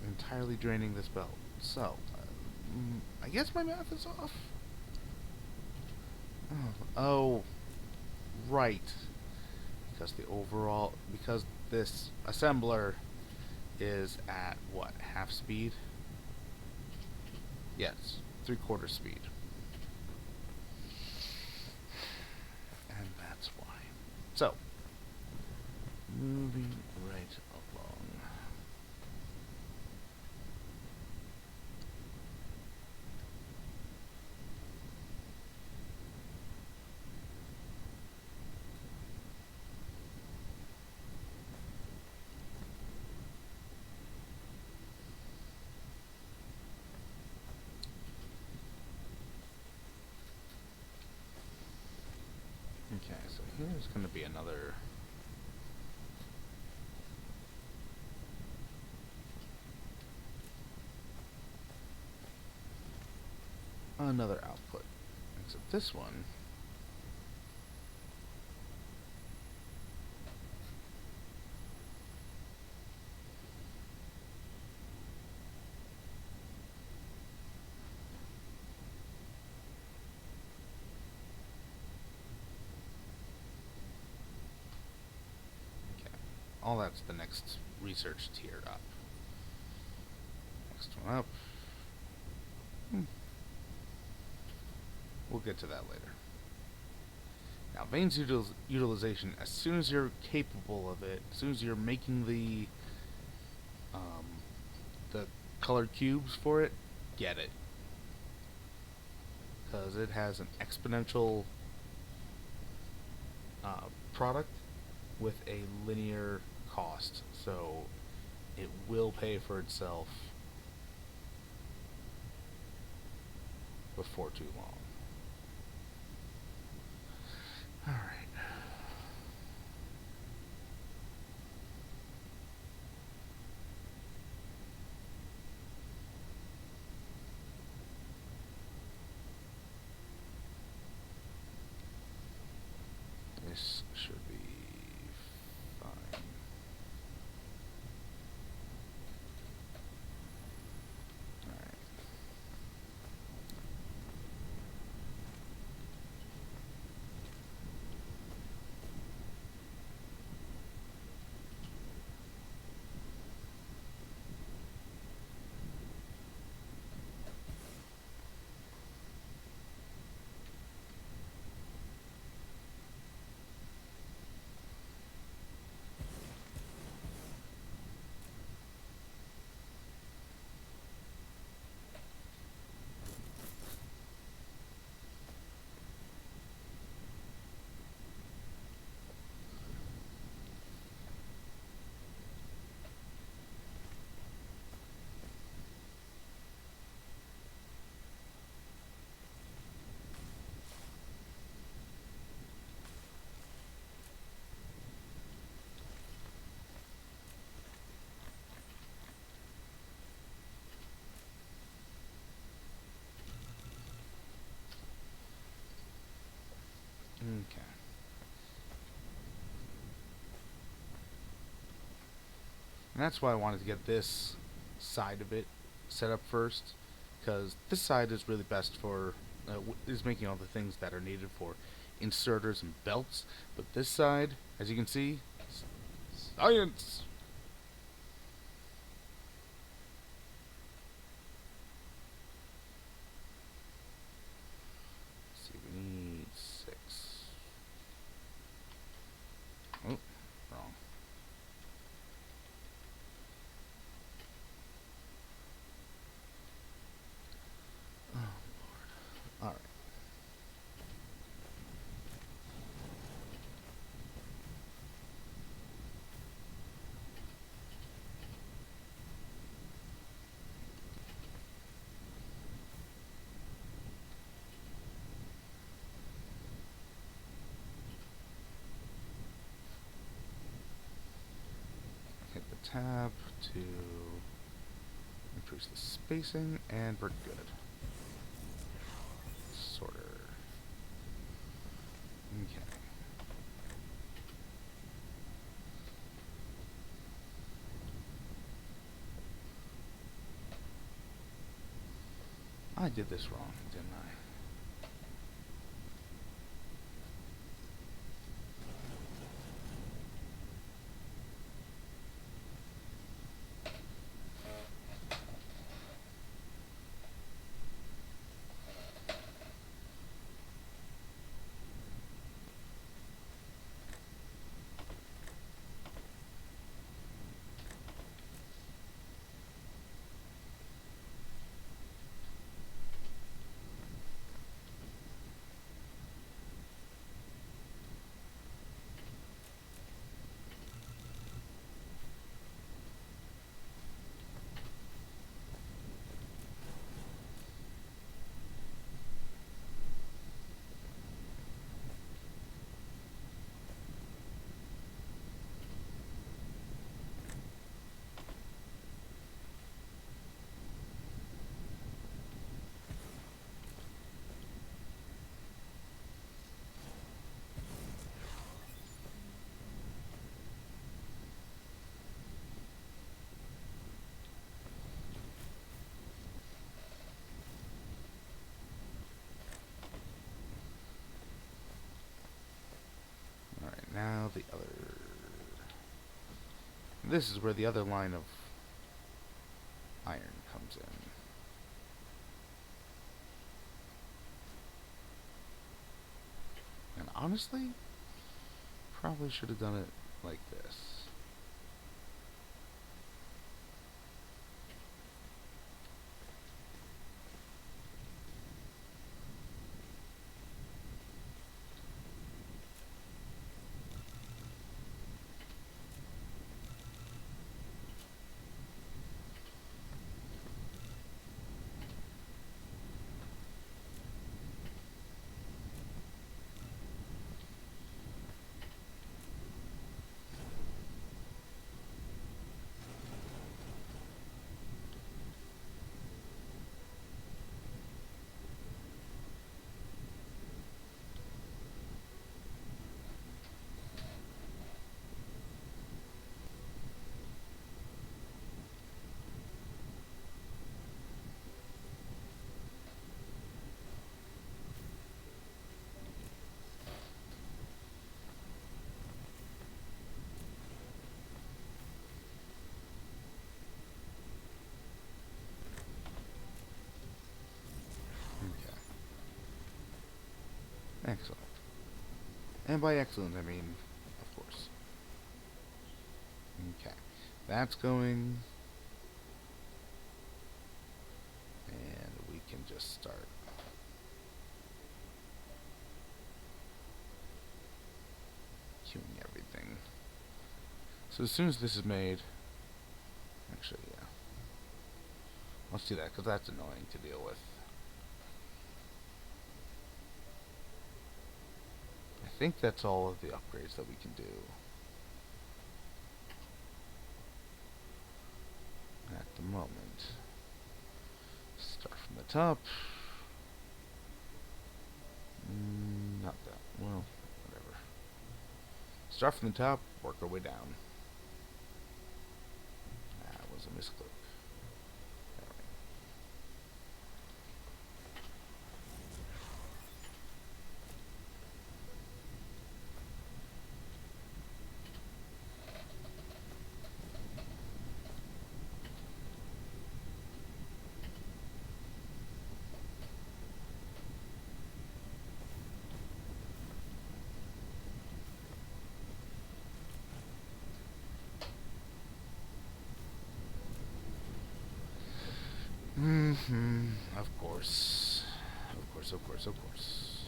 Speaker 1: entirely draining this belt. So, I guess my math is off. Oh, right. Because this assembler is at what, half speed? Yes, 3/4 speed. And that's why. So, moving right along. Okay, so here's going to be another output. Except this one all that's the next research tiered up. Next one up. We'll get to that later. Now, veins utilization, as soon as you're capable of it, as soon as you're making the colored cubes for it, get it. Because it has an exponential product with a linear cost, so it will pay for itself before too long. Alright. Okay. And that's why I wanted to get this side of it set up first, because this side is really best for is making all the things that are needed for inserters and belts. But this side, as you can see, science. Let's see, we need 6. Oh, wrong. Oh Lord. All right. Hit the tab to increase the spacing, and we're good. Sorter. Okay. I did this wrong, didn't I? Alright, now the other. This is where the other line of iron comes in. And honestly, probably should have done it like this. Okay. Excellent. And by excellent, I mean, of course. Okay. That's going. And we can just start. Queuing everything. So as soon as this is made. Actually, yeah. Let's do that, because that's annoying to deal with. I think that's all of the upgrades that we can do at the moment. Start from the top. Not that. Well, whatever. Start from the top, work our way down. That was a misclick. Mm-hmm. Of course. Of course, of course, of course.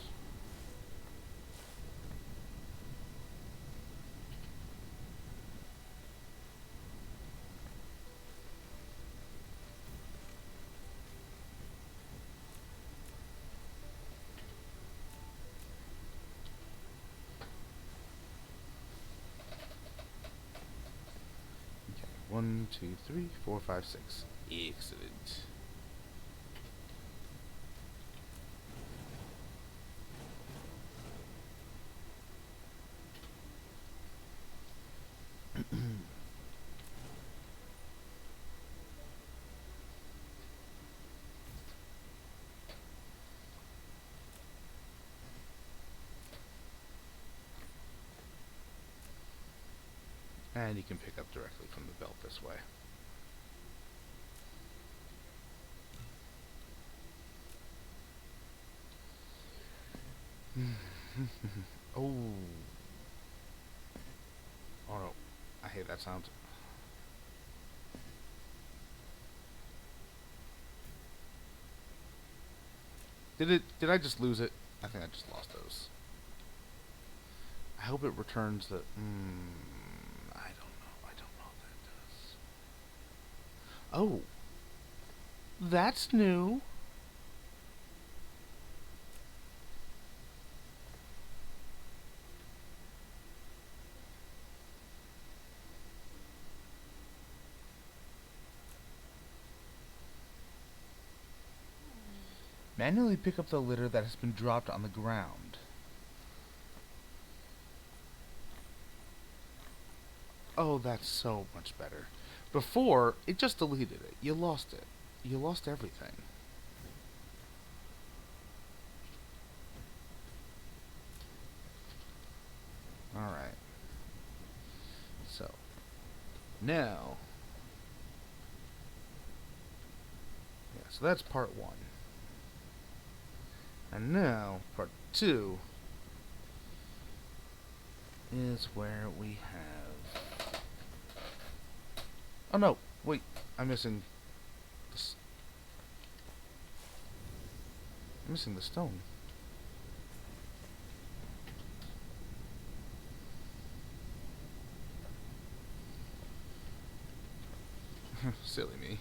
Speaker 1: Okay. 1, 2, 3, 4, 5, 6. Excellent. And you can pick up directly from the belt this way. Oh. Oh no. I hate that sound. Did I just lose it? I think I just lost those. I hope it returns the I don't know. I don't know what that does. Oh. That's new. Manually pick up the litter that has been dropped on the ground. Oh, that's so much better. Before, it just deleted it. You lost it. You lost everything. Alright. So, now. Yeah, so that's part 1. And now, part 2 is where we have. Oh no, wait, I'm missing this. I'm missing the stone. Silly me.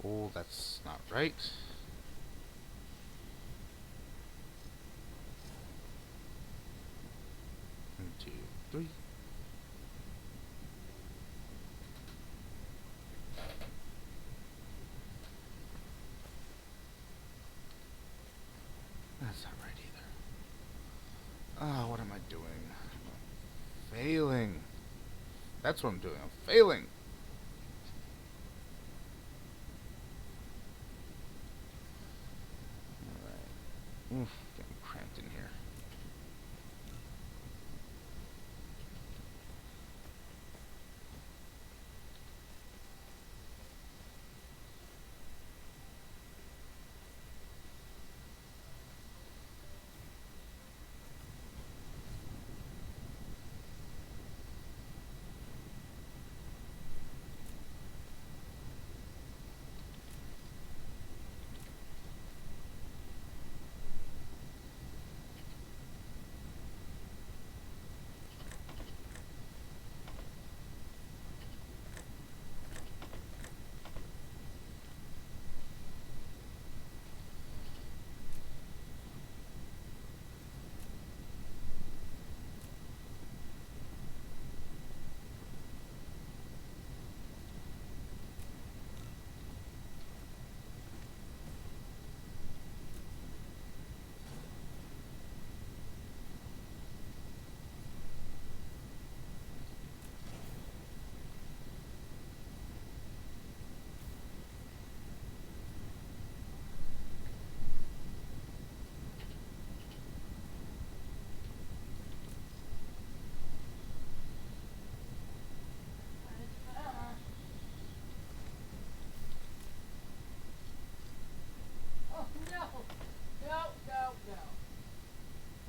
Speaker 1: Oh, that's not right. 1, 2, 3. That's not right either. Ah, what am I doing? I'm failing. That's what I'm doing. I'm failing. Alright. Oof, getting cramped in here.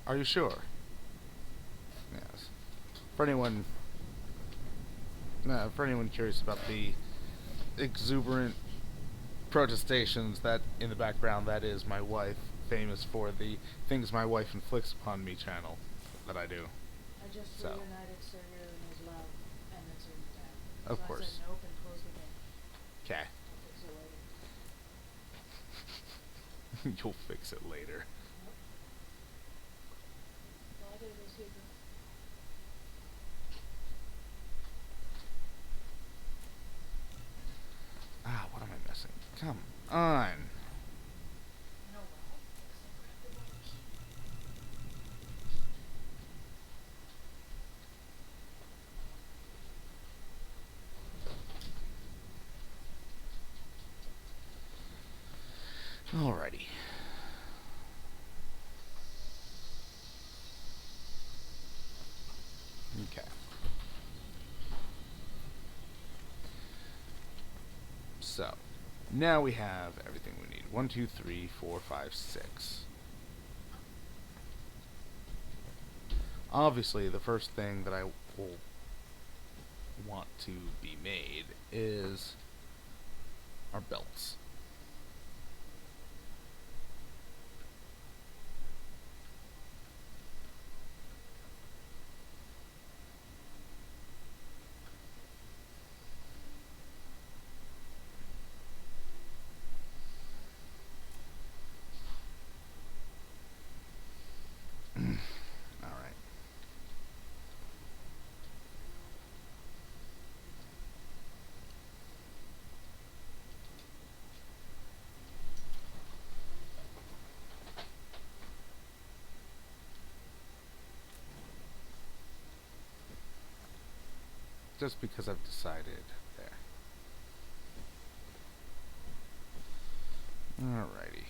Speaker 1: Are you sure? Yes. For anyone, for anyone curious about the exuberant protestations that in the background, that is my wife, famous for the things my wife inflicts upon me channel that I do.
Speaker 2: I just
Speaker 1: So,
Speaker 2: reunited Sir and his love, and then Sir died.
Speaker 1: of
Speaker 2: So I said
Speaker 1: course.
Speaker 2: nope and closed the game.
Speaker 1: Okay.
Speaker 2: I'll fix it later.
Speaker 1: You'll fix it later.
Speaker 2: Yep. That's all I did was hit.
Speaker 1: Ah, what am I missing? Come on.
Speaker 2: You know what? Because I grabbed the wrong key.
Speaker 1: Alrighty. Okay. So, now we have everything we need. 1, 2, 3, 4, 5, 6. Obviously, the first thing that I will want to be made is our belts. Alright. Just because I've decided there. Alrighty.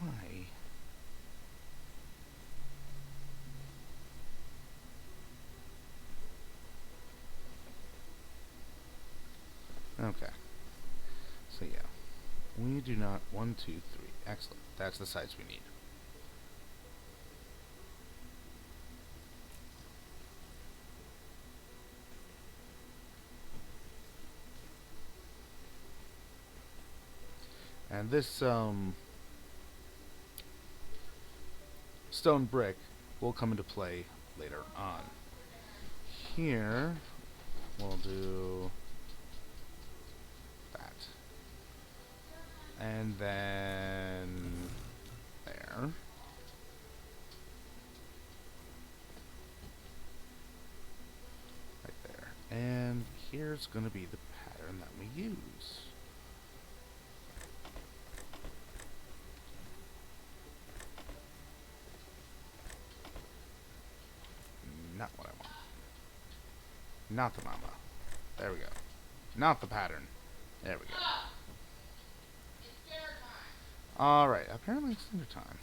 Speaker 1: Why? Okay. So yeah. We do not 1, 2, 3. Excellent. That's the size we need. And this stone brick will come into play later on. Here we'll do that. And then there. Right there. And here's going to be the pattern that we use. Not what I want. Not the mama. There we go. Not the pattern. There we go. Alright, apparently it's dinner time.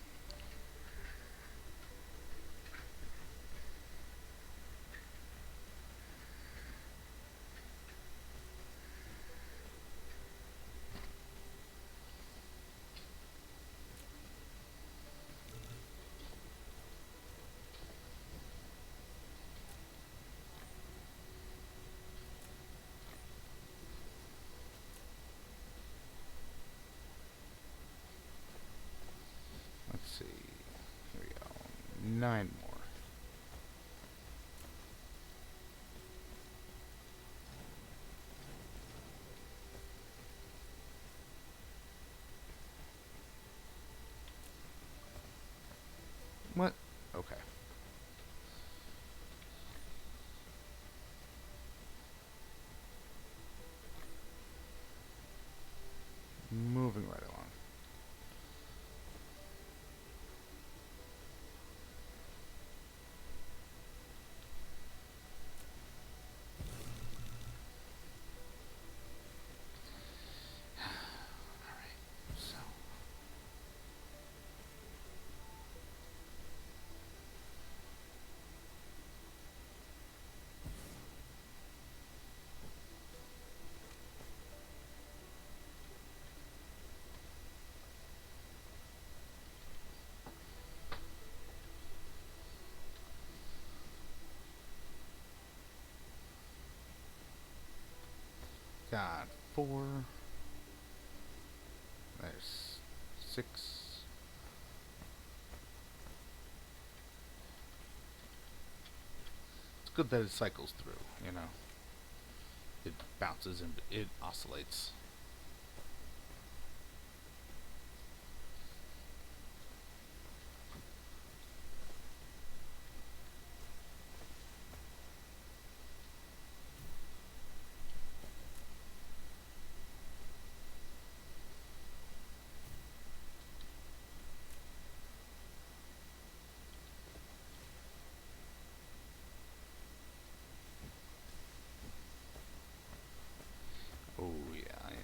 Speaker 1: Let's see. Here we go. 9 more. What? Okay. Moving right along. 4. There's 6. It's good that it cycles through, you know. It bounces and it oscillates. Oh yeah, I am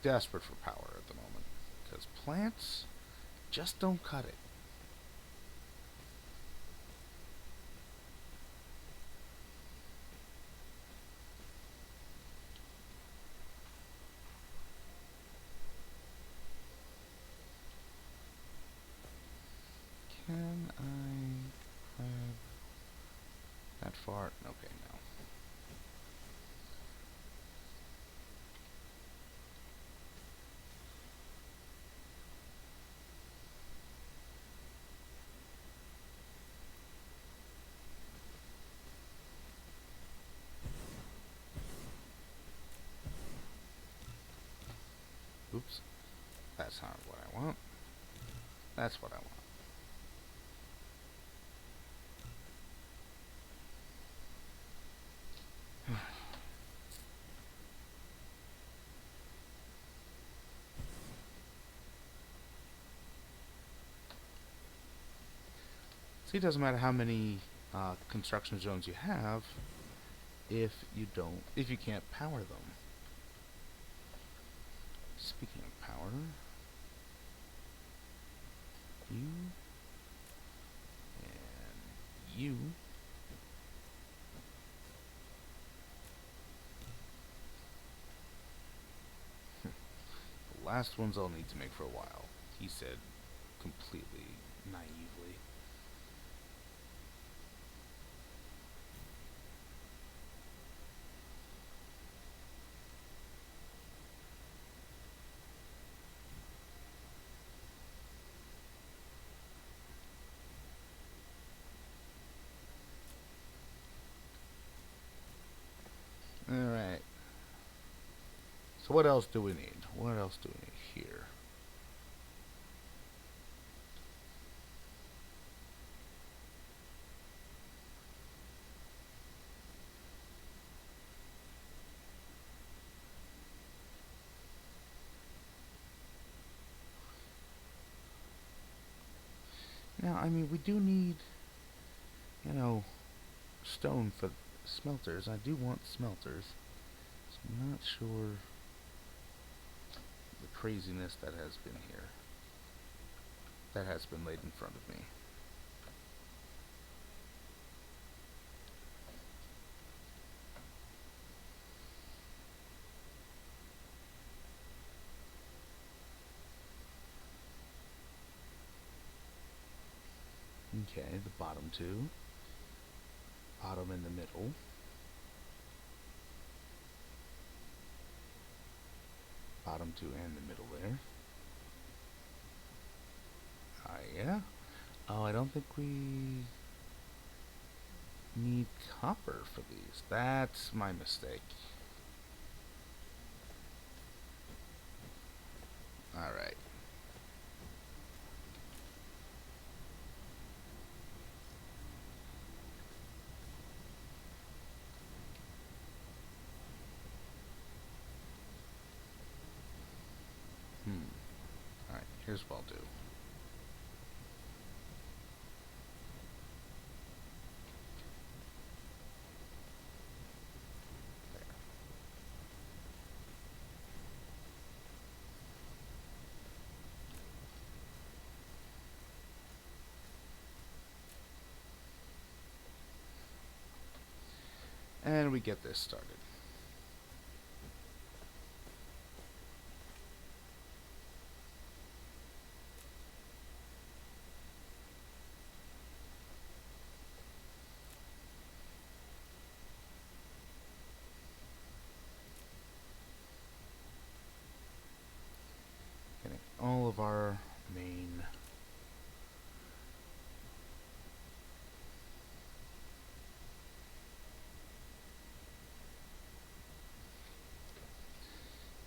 Speaker 1: desperate for power at the moment because plants just don't cut it. Can I grab that far? Okay, no. Oops. That's not what I want. That's what I want. See, it doesn't matter how many construction zones you have if you can't power them. Speaking of power, you and you. The last ones I'll need to make for a while, he said completely naively. Alright. So what else do we need? What else do we need here? Now, I mean, we do need, you know, stone for smelters. I do want smelters. So I'm not sure the craziness that has been here. That has been laid in front of me. Okay, the bottom two. Bottom in the middle. Bottom two and the middle there. Yeah. Oh, I don't think we need copper for these. That's my mistake. Alright. Alright, here's what I'll do. And we get this started. all of our main.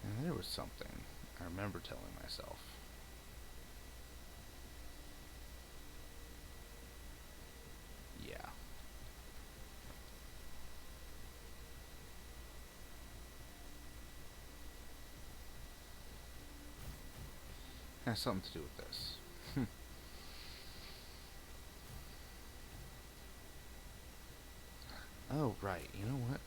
Speaker 1: And there was something I remember telling myself. Yeah. Has something to do with this. Oh, right. You know what?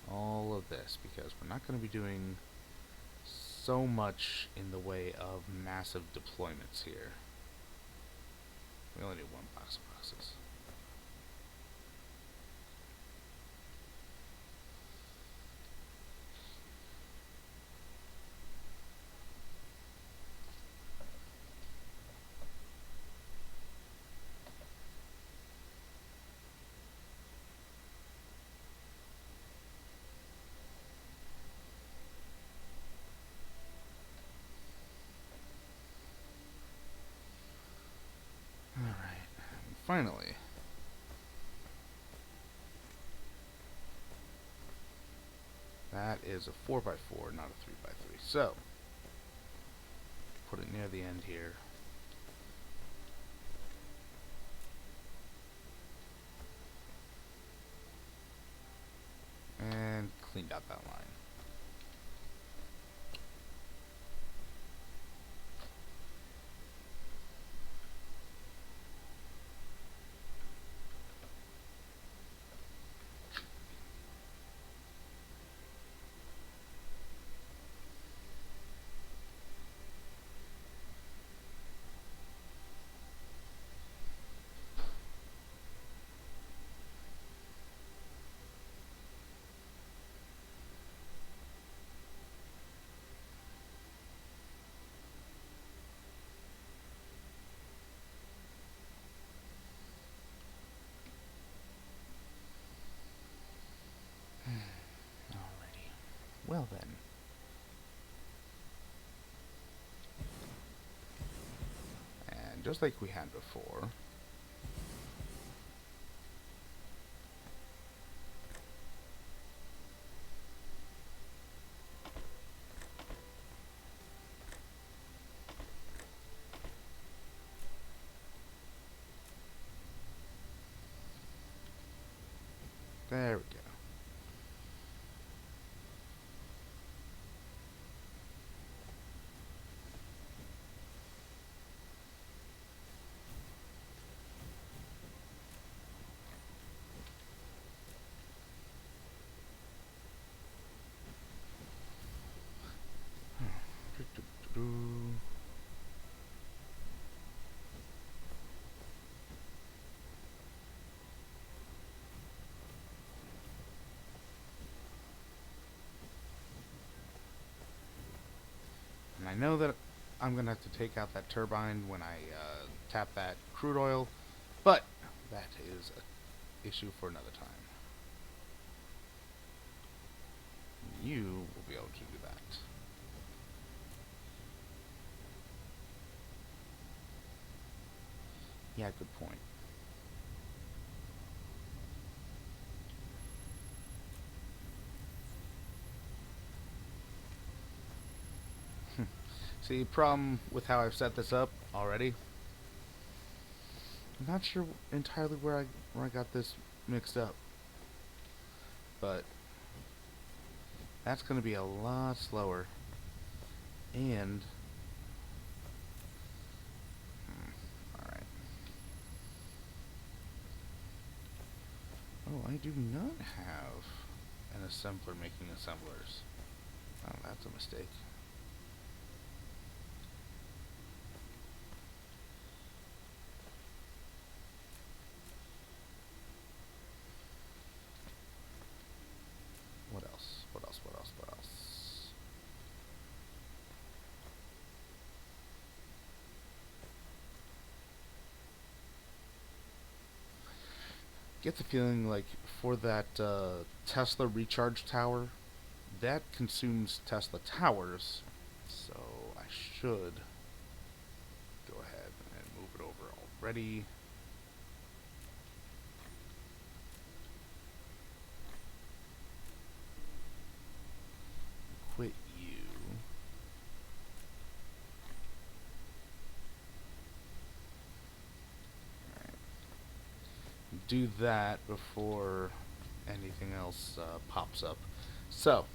Speaker 1: All of this because we're not going to be doing so much in the way of massive deployments here. We only need one box of boxes. Alright, finally. That is a 4x4, not a 3x3. So, put it near the end here. And cleaned out that line. Alrighty. Well then. And just like we had before, there we go. And I know that I'm going to have to take out that turbine when I tap that crude oil, but that is an issue for another time. You will be able to do that. Yeah, good point. See, problem with how I've set this up already. I'm not sure entirely where I got this mixed up, but that's going to be a lot slower. And alright. Oh, I do not have an assembler making assemblers. Oh, that's a mistake. get the feeling like for that Tesla recharge tower, that consumes Tesla towers, so I should go ahead and move it over already. Quit you. Do that before anything else pops up. So,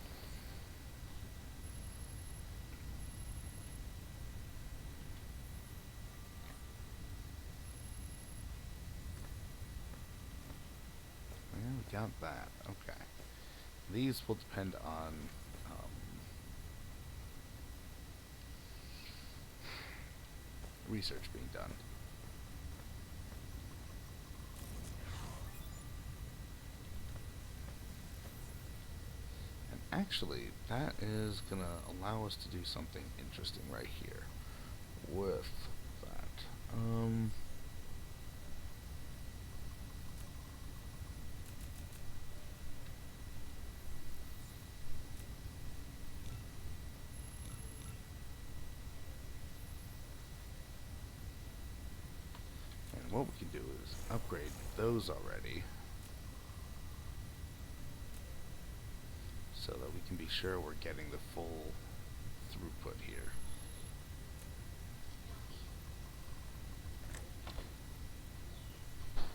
Speaker 1: yeah, we got that. Okay. These will depend on research being done. And actually, that is going to allow us to do something interesting right here with that. And what we can do is upgrade those already so that we can be sure we're getting the full throughput here.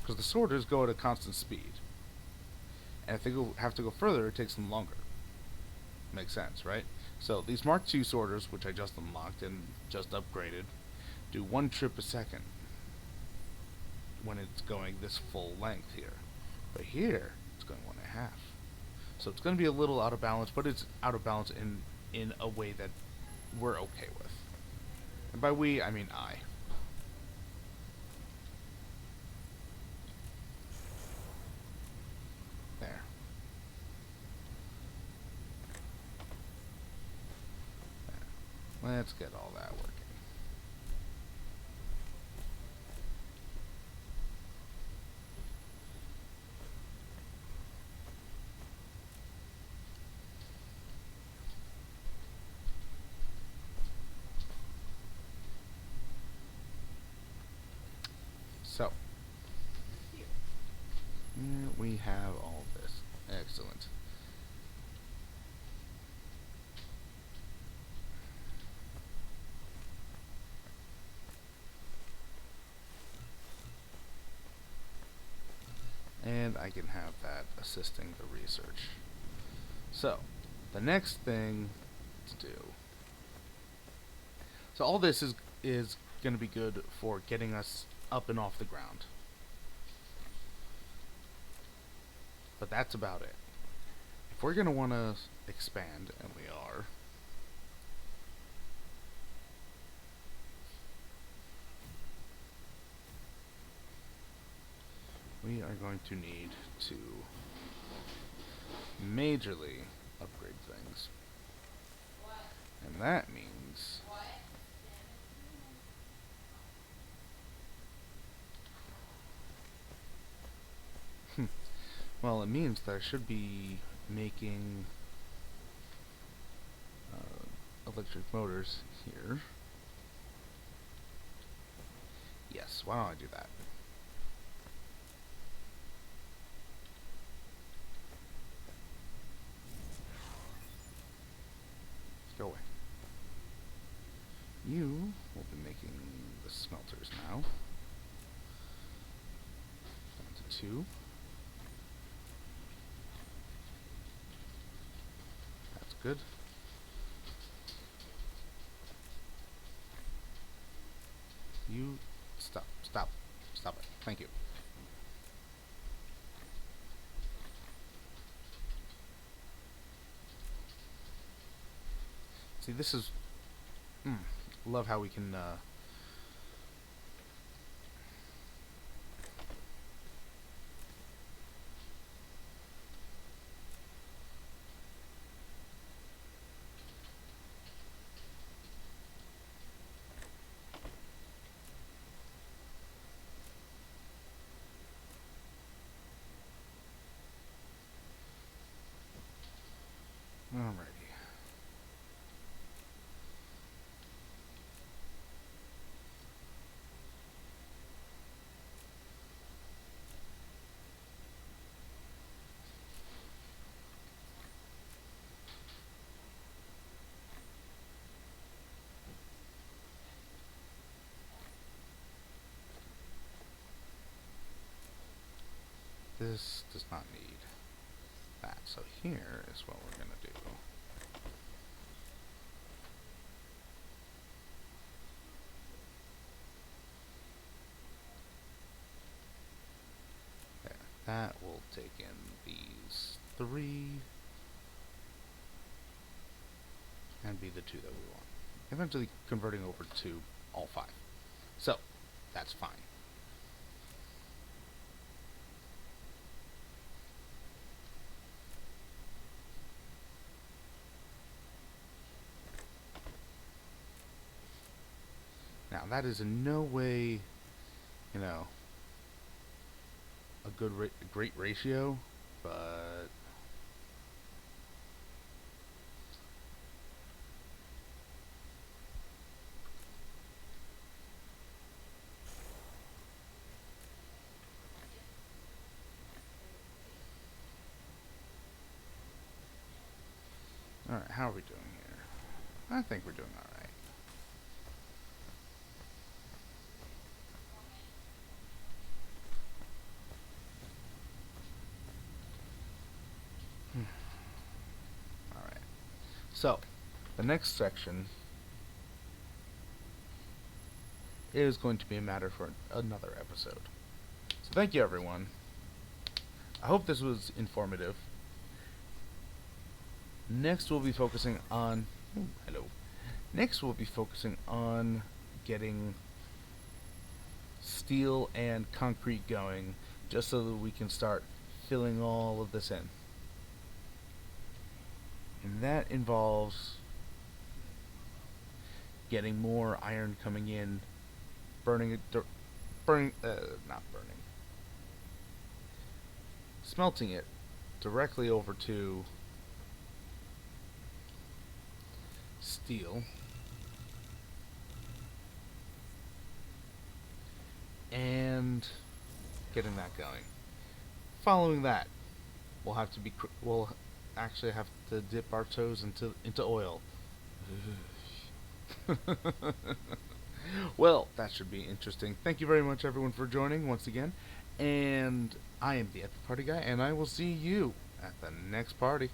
Speaker 1: Because the sorters go at a constant speed. And if they have to go further, it takes them longer. Makes sense, right? So these Mark II sorters, which I just unlocked and just upgraded, do 1 trip a second when it's going this full length here. But here, it's going 1.5. So it's going to be a little out of balance, but it's out of balance in a way that we're okay with. And by we, I mean I. There. Let's get all that working. So, here we have all this. Excellent. And I can have that assisting the research. So, the next thing to do. So all this is going to be good for getting us up and off the ground. But that's about it. If we're going to want to expand, and we are, we are going to need to majorly upgrade things. And that means well, it means that I should be making electric motors here. Yes, why don't I do that? Go away. You will be making the smelters now. Down to 2. That's good. You stop it. Thank you. See, this is love how we can this does not need that. So here is what we're going to do. There. That will take in these 3 and be the 2 that we want. Eventually converting over to all 5. So, that's fine. Now, that is in no way, you know, a great ratio, but alright, how are we doing here? I think we're doing alright. Alright. So, the next section is going to be a matter for another episode. So thank you, everyone. I hope this was informative. Next we'll be focusing on Next we'll be focusing on getting steel and concrete going, just so that we can start filling all of this in. And that involves getting more iron coming in, not burning, smelting it directly over to steel, and getting that going. Following that, we'll actually have to dip our toes into oil. Well, that should be interesting. Thank you very much, everyone, for joining once again. And I am the Epic Party Guy, and I will see you at the next party.